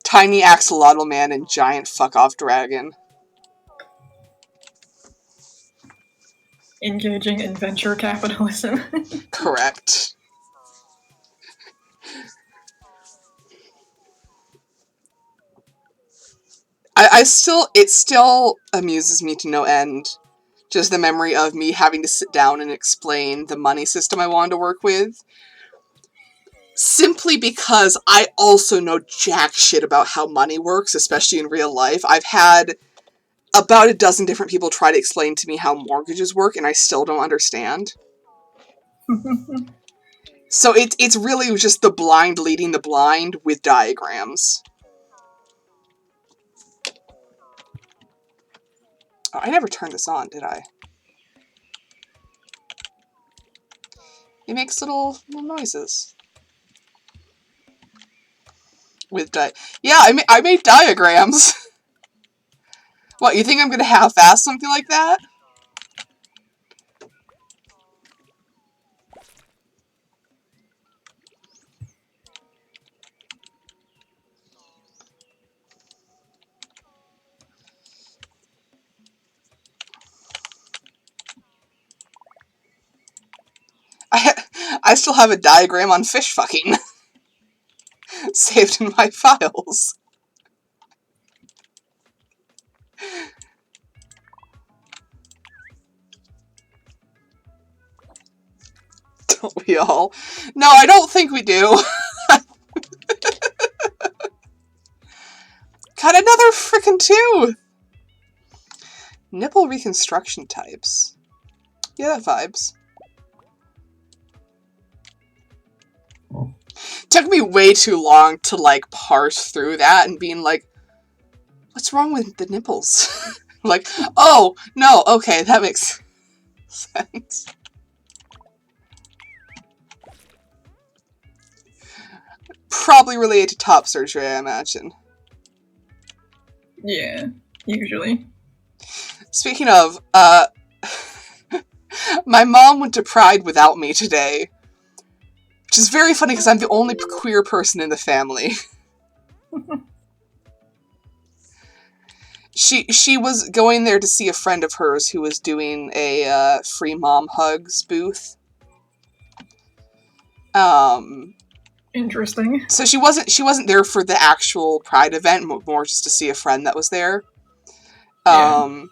Tiny Axolotl Man and Giant Fuck-Off Dragon. Engaging in venture capitalism. Correct. It still amuses me to no end. Just the memory of me having to sit down and explain the money system I wanted to work with. Simply because I also know jack shit about how money works, especially in real life. I've had about a dozen different people try to explain to me how mortgages work, and I still don't understand. So it's really just the blind leading the blind with diagrams. Oh, I never turned this on, did I? It makes little noises. With yeah, I made diagrams. What, you think I'm gonna half-ass something like that? I still have a diagram on fish fucking saved in my files. Don't we all? No, I don't think we do. Got another frickin' tooth! Nipple reconstruction types. Yeah, that vibes. Took me way too long to, like, parse through that and being like, what's wrong with the nipples? Like, oh, no, okay, that makes sense. Probably related to top surgery, I imagine. Yeah, usually. Speaking of, my mom went to Pride without me today. Which is very funny because I'm the only queer person in the family. She was going there to see a friend of hers who was doing a free mom hugs booth. Interesting. So she wasn't there for the actual Pride event, more just to see a friend that was there. Yeah.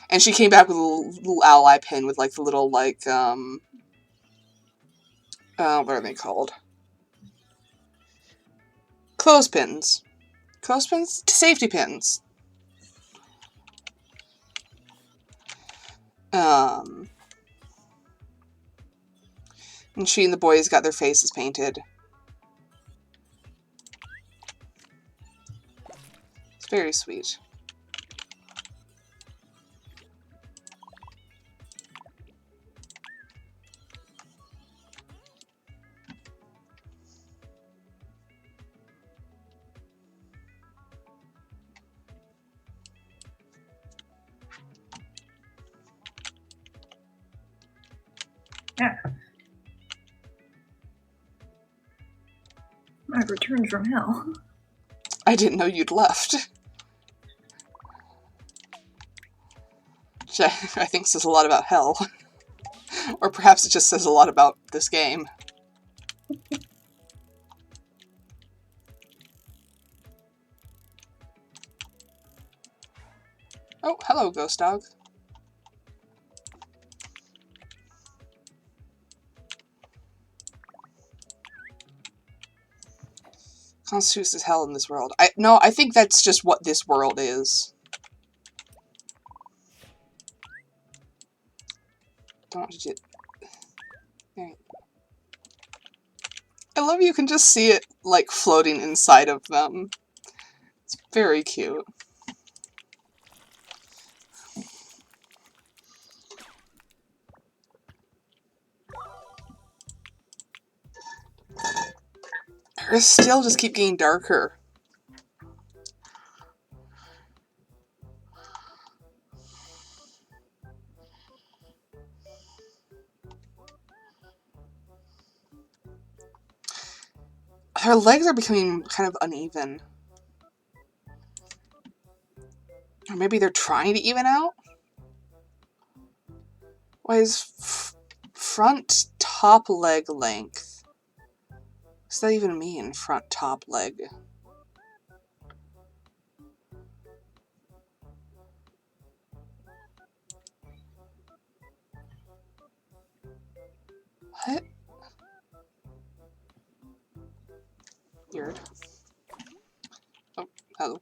And she came back with a little ally pin with like the little like what are they called? Clothespins. Clothespins? Safety pins. And she and the boys got their faces painted. It's very sweet. Yeah. I've returned from hell. I didn't know you'd left. Which I think says a lot about hell. Or perhaps it just says a lot about this game. Oh, hello, ghost dog. Constitutes as hell in this world. No, I think that's just what this world is. Don't want to do... Right. I love you can just see it, like, floating inside of them. Very cute. Hers still just keep getting darker. Her legs are becoming kind of uneven. Or maybe they're trying to even out? Why is front top leg length? What's that even mean, front top leg? What? Weird. Oh, hello.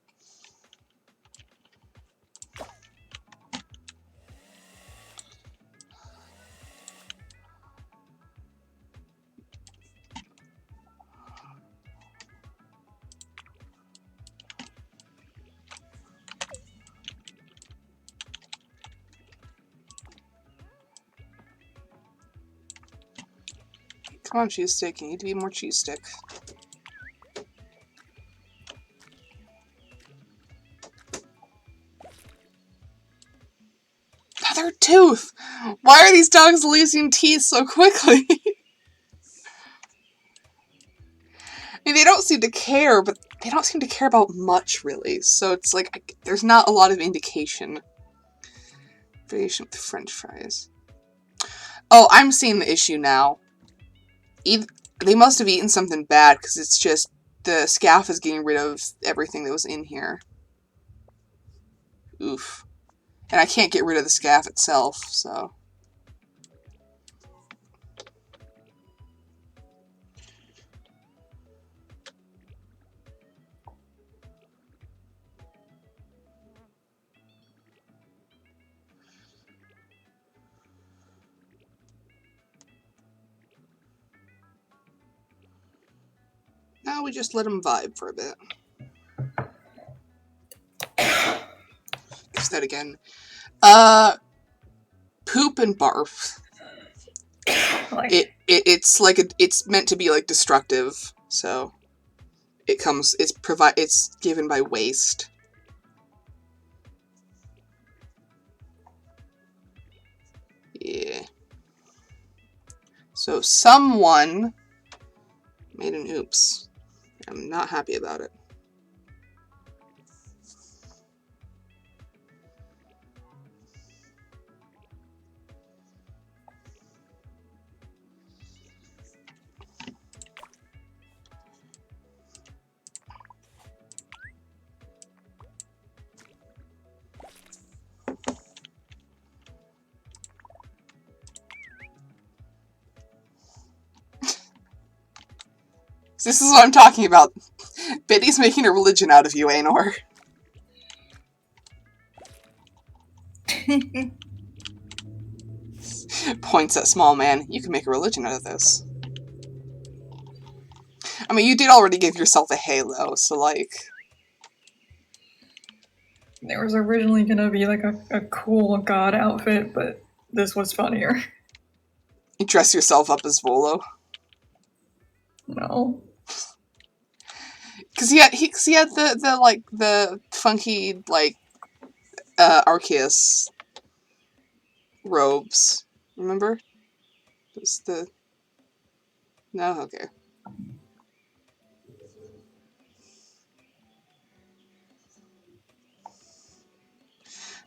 Come on, cheese stick. You need to be more cheese stick. Another tooth! Why are these dogs losing teeth so quickly? I mean, they don't seem to care, but they don't seem to care about much, really. So it's like, there's not a lot of indication. Variation with French fries. Oh, I'm seeing the issue now. They must have eaten something bad, because it's just the scaff is getting rid of everything that was in here. Oof. And I can't get rid of the scaff itself, so... Now we just let them vibe for a bit. Guess that again. Poop and barf. It's like it's meant to be like destructive, so it's given by waste. Yeah. So someone made an oops. I'm not happy about it. This is what I'm talking about. Biddy's making a religion out of you, Anor. Points at small man. You can make a religion out of this. I mean, you did already give yourself a halo, so like... There was originally gonna be like a cool god outfit, but this was funnier. You dress yourself up as Volo. No. Because he had the funky, like, Arceus robes. Remember? It was the... No? Okay.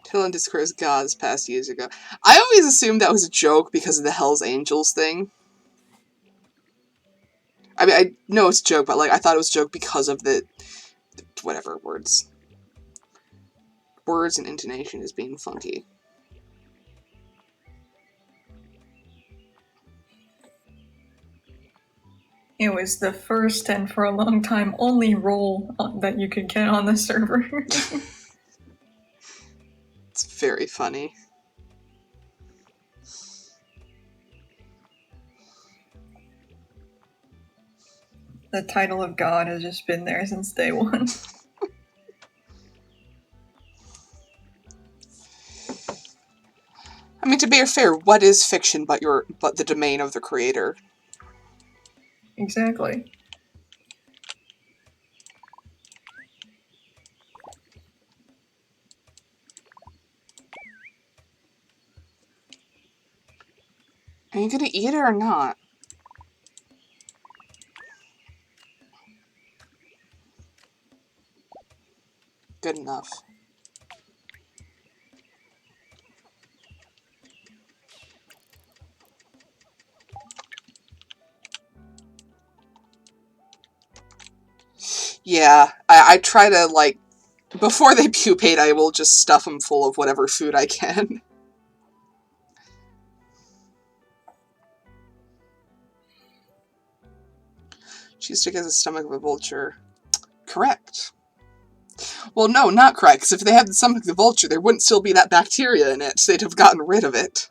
Till and Discourse gods past years ago. I always assumed that was a joke because of the Hell's Angels thing. I mean, I know it's a joke, but like I thought it was a joke because of the whatever words. Words and intonation is being funky. It was the first and for a long time only role that you could get on the server. It's very funny. The title of God has just been there since day one. I mean, to be fair, what is fiction but the domain of the creator? Exactly. Are you gonna eat it or not? Good enough. Yeah, I try to, like, before they pupate, I will just stuff them full of whatever food I can. Cheese stick has a stomach of a vulture. Correct. Well, no, not correct, because if they had the stomach of the vulture, there wouldn't still be that bacteria in it. They'd have gotten rid of it.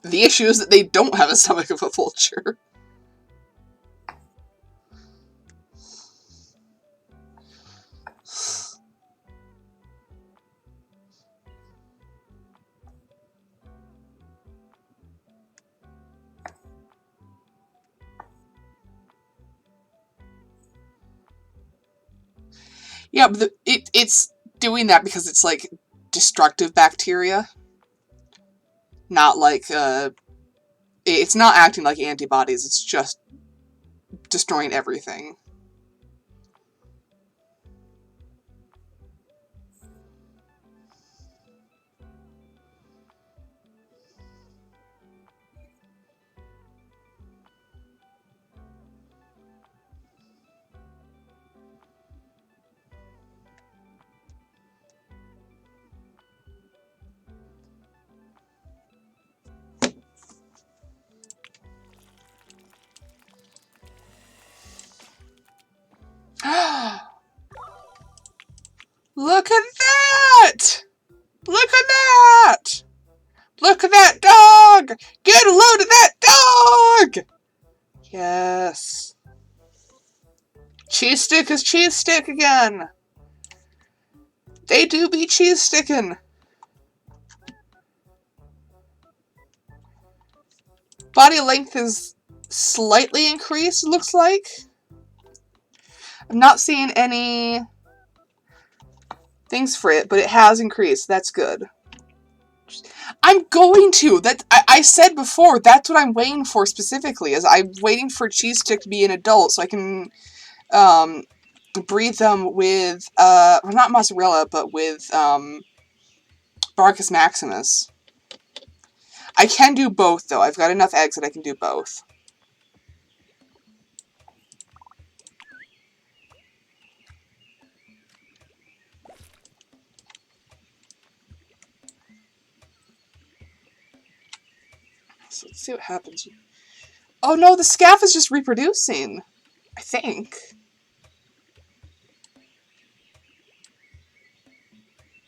The issue is that they don't have a stomach of a vulture. Yeah, but it's doing that because it's, like, destructive bacteria. Not like, it's not acting like antibodies, it's just destroying everything. Look at that! Look at that! Look at that dog! Get a load of that dog! Yes. Cheese stick is cheese stick again. They do be cheese sticking. Body length is slightly increased, it looks like. I'm not seeing any things for it, but it has increased. That's good. I'm going to. I said before, that's what I'm waiting for specifically, is I'm waiting for Cheese Stick to be an adult so I can breed them with, well, not mozzarella, but with Barcus Maximus. I can do both, though. I've got enough eggs that I can do both. So let's see what happens. Oh no, the scaff is just reproducing. I think.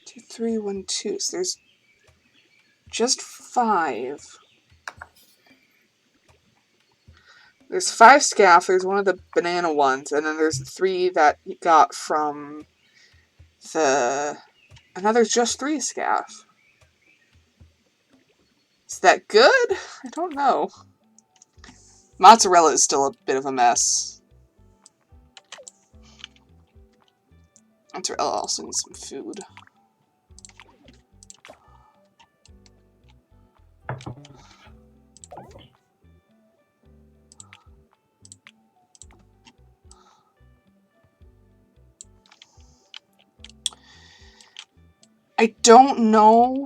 2, 3, 1, 2. So there's just 5. There's 5 scaff, there's one of the banana ones, and then there's 3 that you got from the... And now there's just 3 scaff. Is that good? I don't know. Mozzarella is still a bit of a mess. Mozzarella also needs some food. I don't know.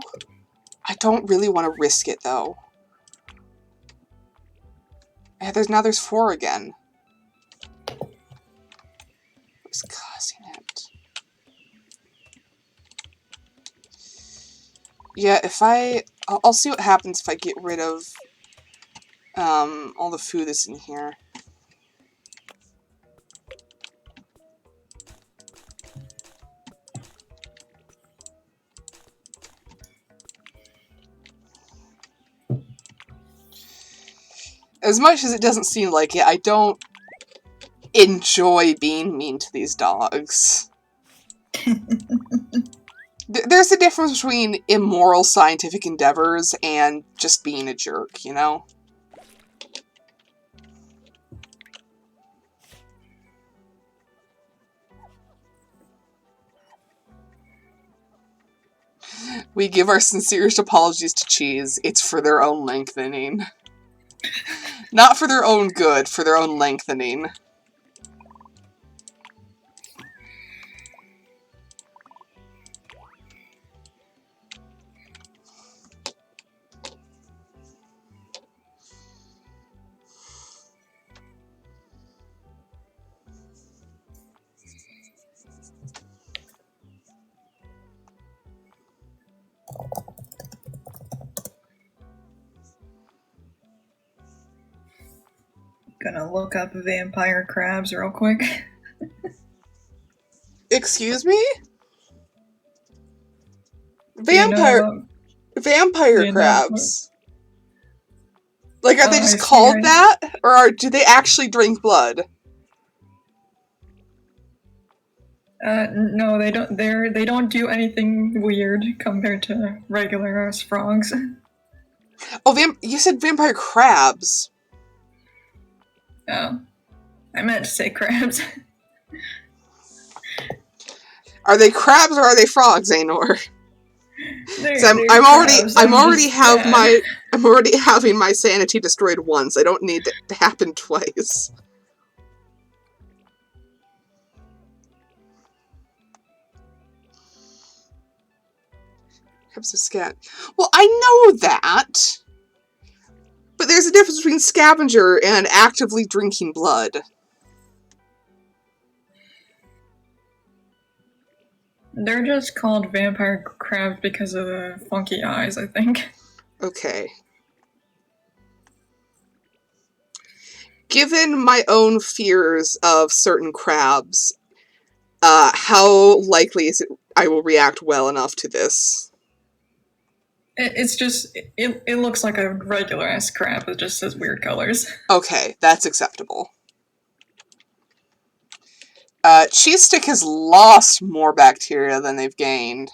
I don't really want to risk it, though. Yeah, there's 4 again. What's causing it? Yeah, I'll see what happens if I get rid of all the food that's in here. As much as it doesn't seem like it, I don't enjoy being mean to these dogs. They're there's a difference between immoral scientific endeavors and just being a jerk, you know? We give our sincerest apologies to Cheese. It's for their own lengthening. Not for their own good, for their own lengthening. Gonna look up vampire crabs real quick. Excuse me? Do you know about... Vampire Do you know... crabs. Like, are they I just see, called that? Or do they actually drink blood? No, they don't. They don't do anything weird compared to regular ass frogs. Oh, you said vampire crabs. Oh, I meant to say crabs. Are they crabs or are they frogs, Anor? I'm already having my sanity destroyed once. I don't need it to happen twice. Crabs of scat. Well, I know that. But there's a difference between scavenger and actively drinking blood. They're just called vampire crabs because of the funky eyes, I think. Okay. Given my own fears of certain crabs, how likely is it I will react well enough to this? It's just... It looks like a regular ass crab. It just has weird colors. Okay, that's acceptable. Cheese Stick has lost more bacteria than they've gained.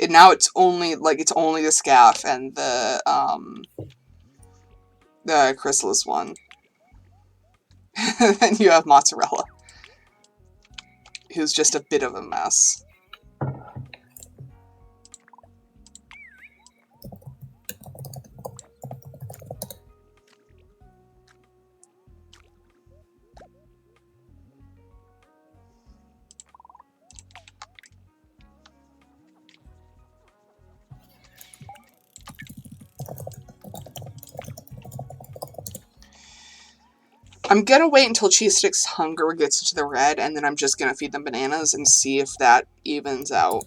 Now it's only the scaff and the chrysalis one. Then you have Mozzarella, who's just a bit of a mess. I'm gonna wait until Cheese Stick's hunger gets to the red, and then I'm just gonna feed them bananas and see if that evens out.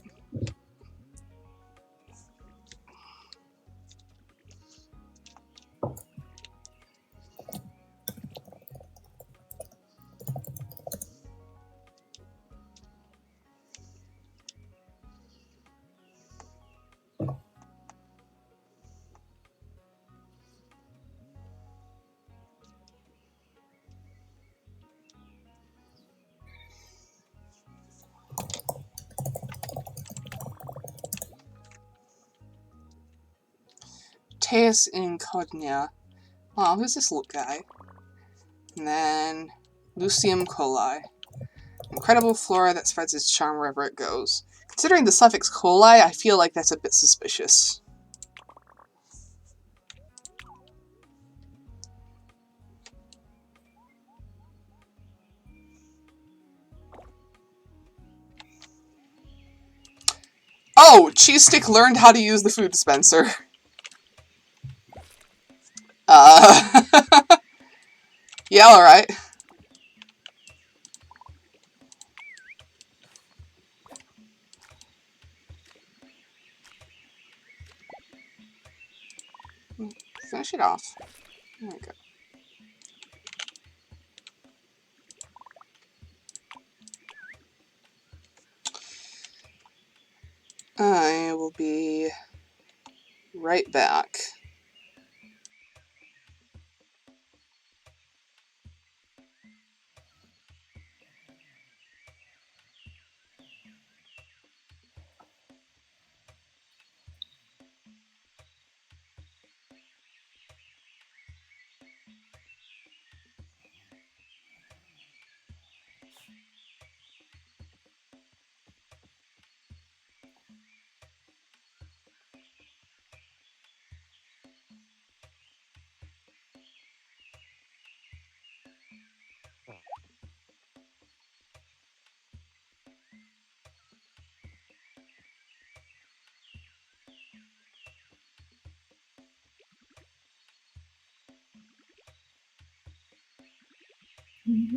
Teus Incognia. Oh, who's this little guy? And then Lucium coli. Incredible flora that spreads its charm wherever it goes. Considering the suffix coli, I feel like that's a bit suspicious. Oh! Cheese Stick learned how to use the food dispenser. Yeah, alright. Finish it off. There we go. I will be right back. Wop,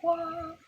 wop.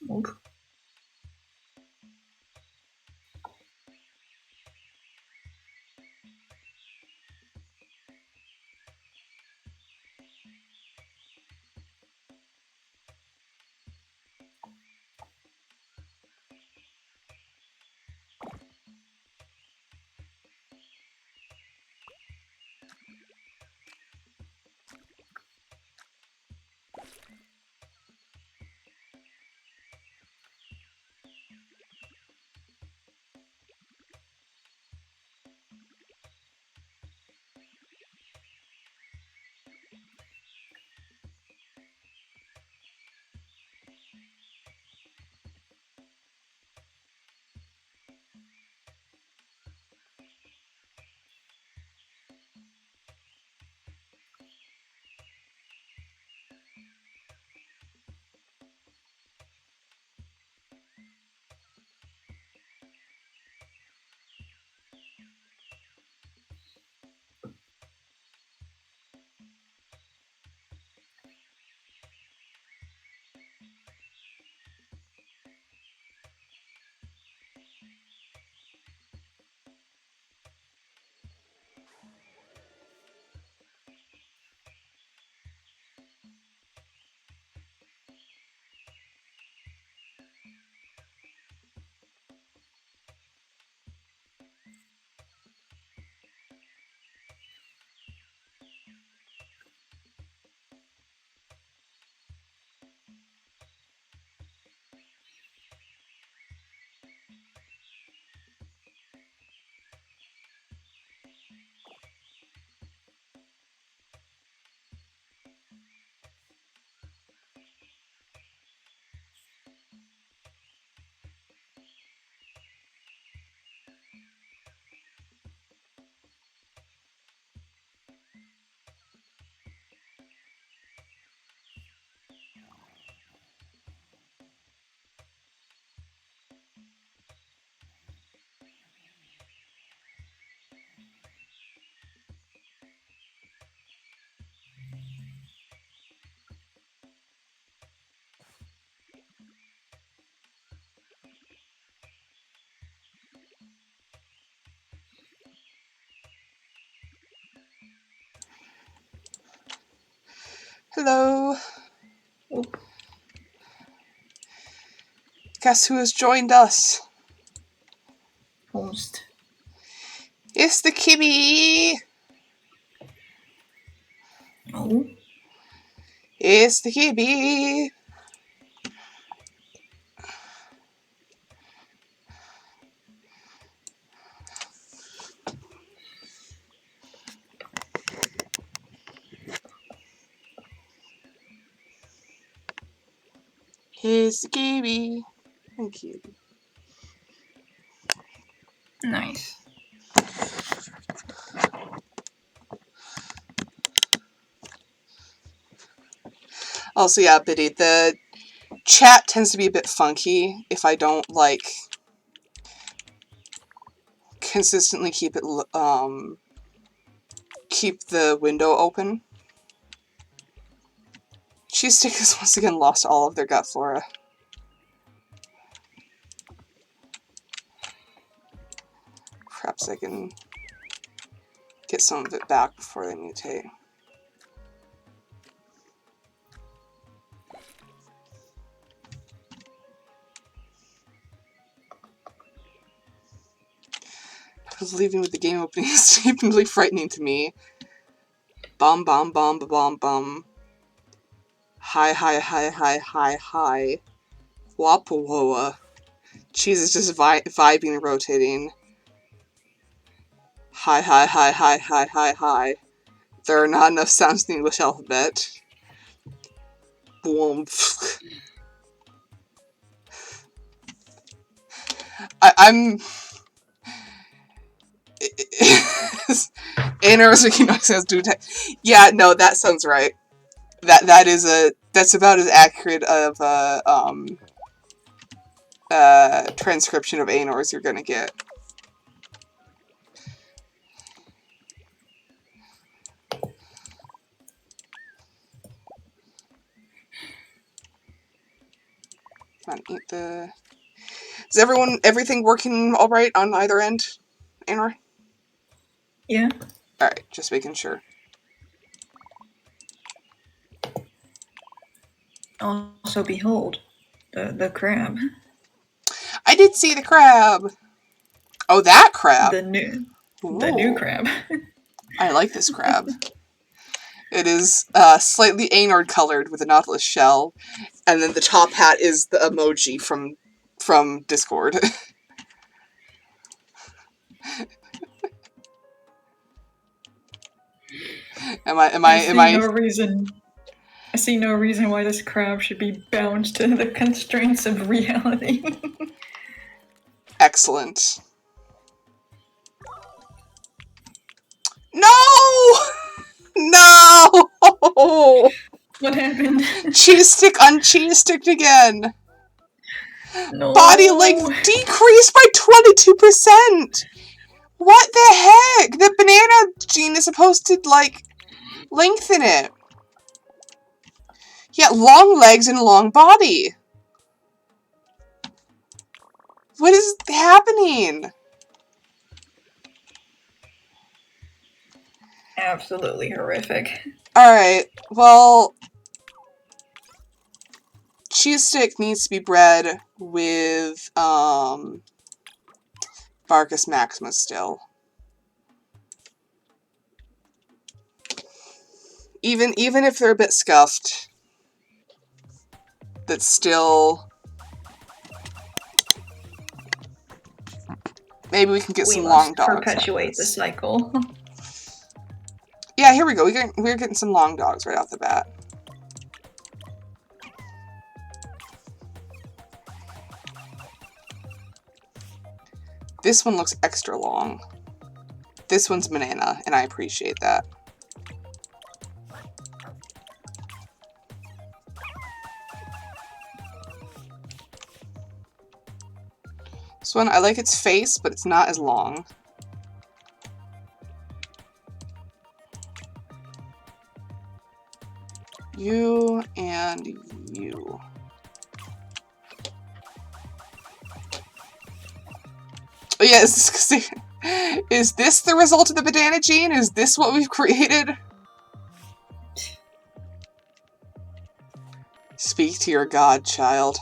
Oop. Hello. Oh, Guess who has joined us? host. It's the Kibby. Oh, It's the Kibby. It's the Kibby. Thank you. nice. Also, yeah, Biddy, the chat tends to be a bit funky if I don't, like, consistently keep the window open. Cheese Stick has once again lost all of their gut flora. Perhaps I can get some of it back before they mutate. I was leaving with the game opening is stupidly frightening to me. Bum bum bum bum bum. Hi hi hi hi hi hi. Wapawoa. Cheese is just vibing and rotating. Hi hi hi hi hi hi hi. There are not enough sounds in the English alphabet. Woomph. I'm... Yeah, no, that sounds right. That's about as accurate of a transcription of Aenor as you're gonna get. Come on, eat the... Is everything working alright on either end, Aenor? Yeah. Alright, just making sure. Also, behold, the crab. I did see the crab! Oh, that crab! The new Ooh, crab. I like this crab. It is slightly Aenor colored with a nautilus shell, and then the top hat is the emoji from Discord. I see no reason why this crab should be bound to the constraints of reality. Excellent. No! No! What happened? Cheese stick uncheese-sticked again. No. Body length decreased by 22%. What the heck? The banana gene is supposed to, like, lengthen it. Yeah, long legs and long body. What is happening? Absolutely horrific. Alright, well... Cheese stick needs to be bred with, Barcus Maximus still. Even if they're a bit scuffed, that's still... Maybe we can get some long dogs. Perpetuate the cycle. Yeah, here we go. We're getting some long dogs right off the bat. This one looks extra long. This one's banana, and I appreciate that. This one, I like its face, but it's not as long. You and you. Oh yeah, is this the result of the banana gene? Is this what we've created? Speak to your god, child.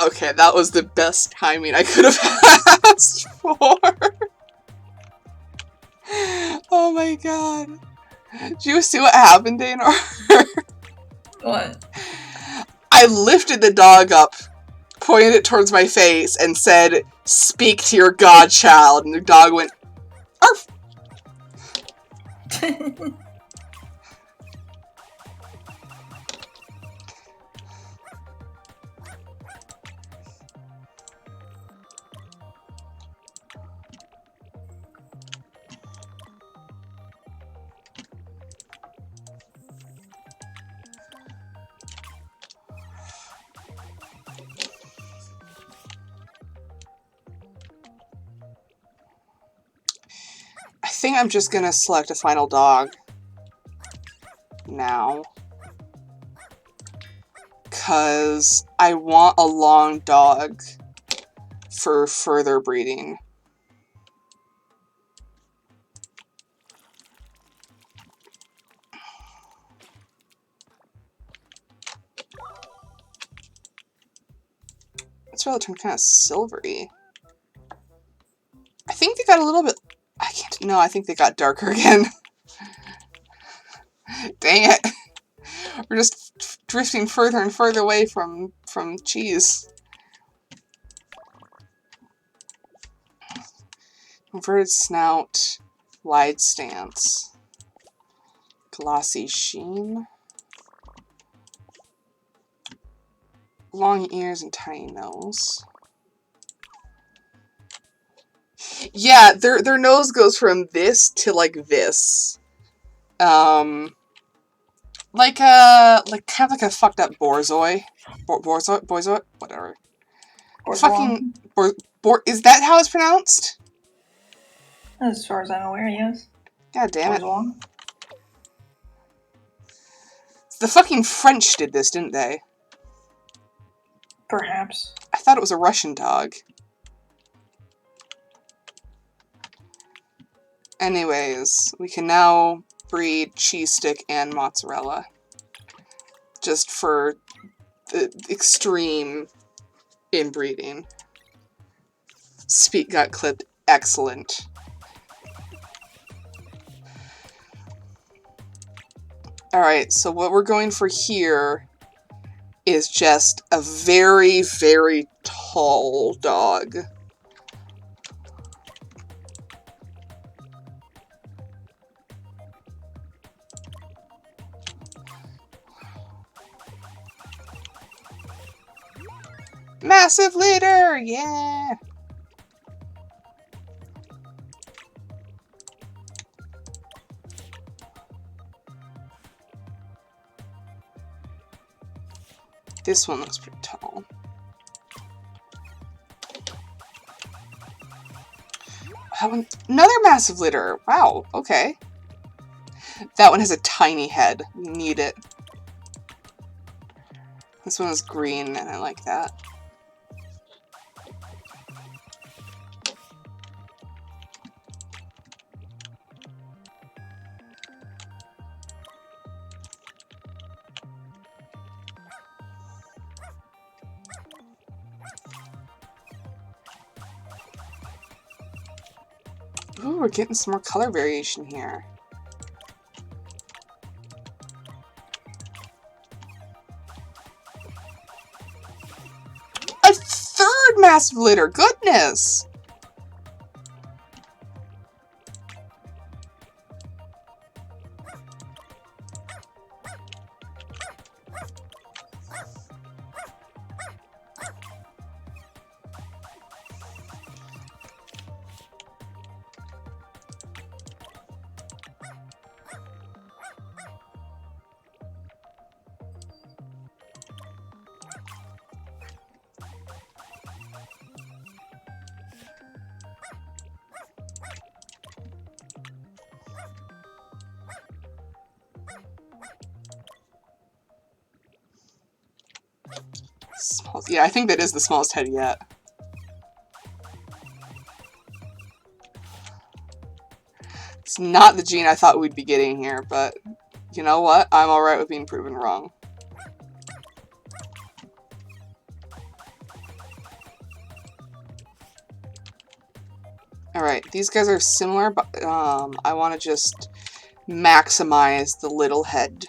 Okay, that was the best timing I could have asked for. Oh my god. Did you see what happened, Dana? What? I lifted the dog up, pointed it towards my face, and said, "Speak to your godchild," and the dog went, "Arf!" I think I'm just gonna select a final dog now. Because I want a long dog for further breeding. It's really turned kind of silvery. I think they got a little bit... I can't... No, I think they got darker again. Dang it. We're just drifting further and further away from cheese. Inverted snout, wide stance, glossy sheen, long ears and tiny nose. Yeah, their nose goes from this to like this. Like kind of like a fucked up borzoi. Borzoi? Whatever. Fucking is that how it's pronounced? As far as I'm aware, yes. God damn it. The fucking French did this, didn't they? Perhaps. I thought it was a Russian dog. Anyways, we can now breed cheese stick and mozzarella. Just for the extreme inbreeding. Speak got clipped. Excellent. Alright, so what we're going for here is just a very, very tall dog. Massive leader! Yeah! This one looks pretty tall. Another massive litter! Wow, okay. That one has a tiny head. We need it. This one is green, and I like that. Ooh, we're getting some more color variation here. A third massive litter! Goodness! Yeah, I think that is the smallest head yet. It's not the gene I thought we'd be getting here, but you know what? I'm alright with being proven wrong. Alright, these guys are similar, but I want to just maximize the little head.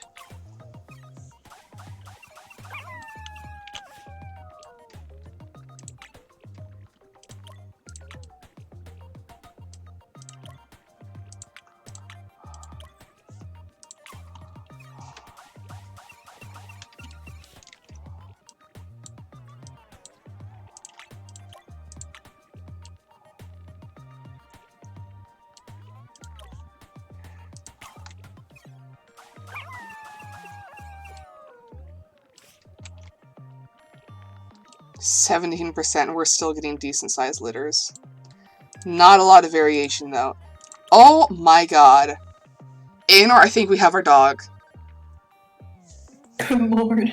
%, we're still getting decent sized litters. Not a lot of variation though. Oh my god. Anor, I think we have our dog. Good lord.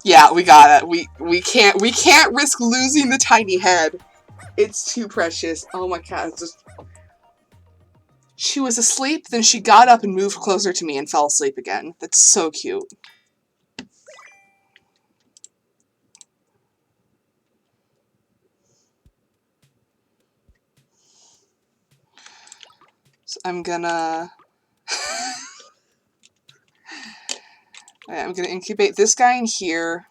Yeah, we got it. We can't risk losing the tiny head. It's too precious. Oh my god, she was asleep, then she got up and moved closer to me and fell asleep again. That's so cute. So I'm gonna incubate this guy in here.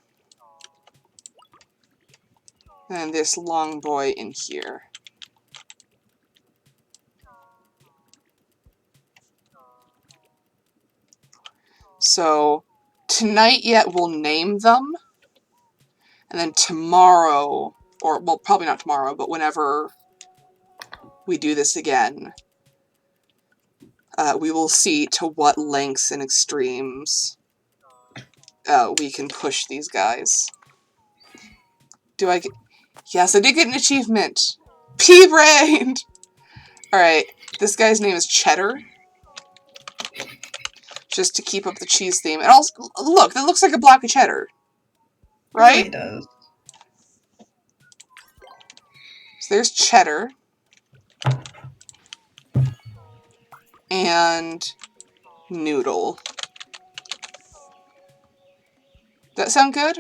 And this long boy in here. So tonight yet we'll name them. And then tomorrow, or well, probably not tomorrow, but whenever we do this again, we will see to what lengths and extremes we can push these guys. Do I get... Yes, I did get an achievement! Pea-brained! Alright, this guy's name is Cheddar. Just to keep up the cheese theme. And also, look, that looks like a block of cheddar. Right? It really does. So there's Cheddar. And Noodle. That sound good?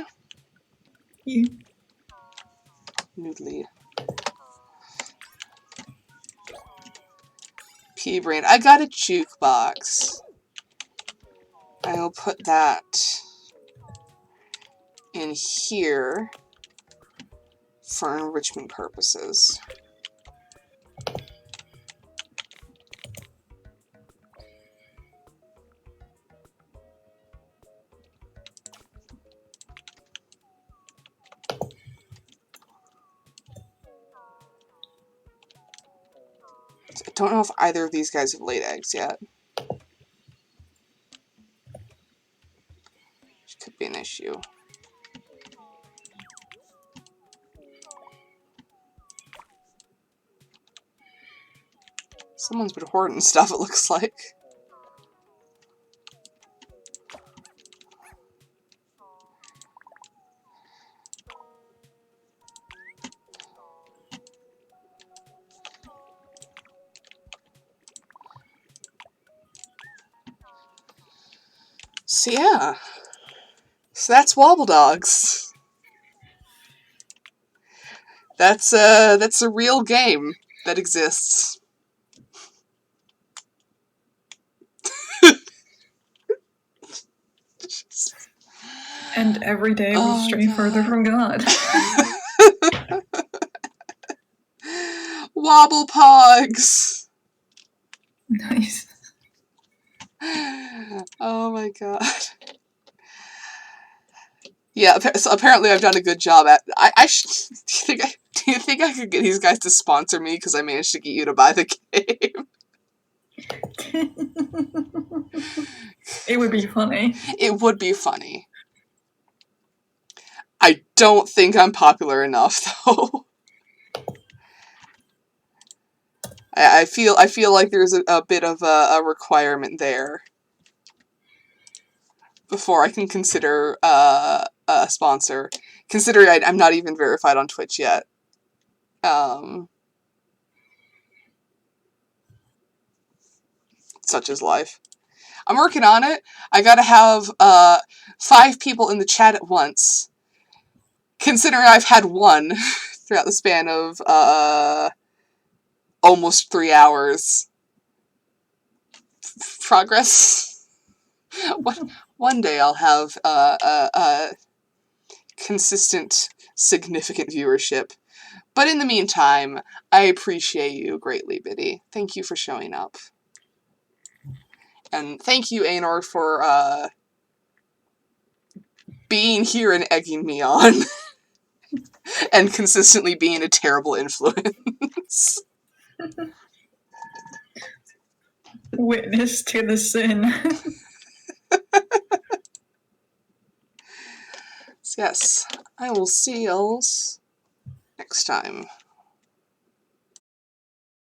Yeah. Noodly. Pea-brain. I got a jukebox. I'll put that in here for enrichment purposes. I don't know if either of these guys have laid eggs yet. Which could be an issue. Someone's been hoarding stuff, it looks like. So yeah. So that's Wobbledogs. That's a real game that exists. And every day we stray further from God. Wobblepogs! Nice. Oh my god. Yeah, so apparently I've done a good job at... do you think I could get these guys to sponsor me because I managed to get you to buy the game? It would be funny. It would be funny. I don't think I'm popular enough, though. I feel like there's a bit of a requirement there. before I can consider a sponsor, considering I'm not even verified on Twitch yet. Such is life. I'm working on it. I gotta have 5 people in the chat at once. Considering I've had one throughout the span of almost 3 hours. Progress. One day I'll have consistent, significant viewership. But in the meantime, I appreciate you greatly, Biddy. Thank you for showing up. And thank you, Anor, for being here and egging me on. And consistently being a terrible influence. Witness to the sin. Yes, I will see y'all next time.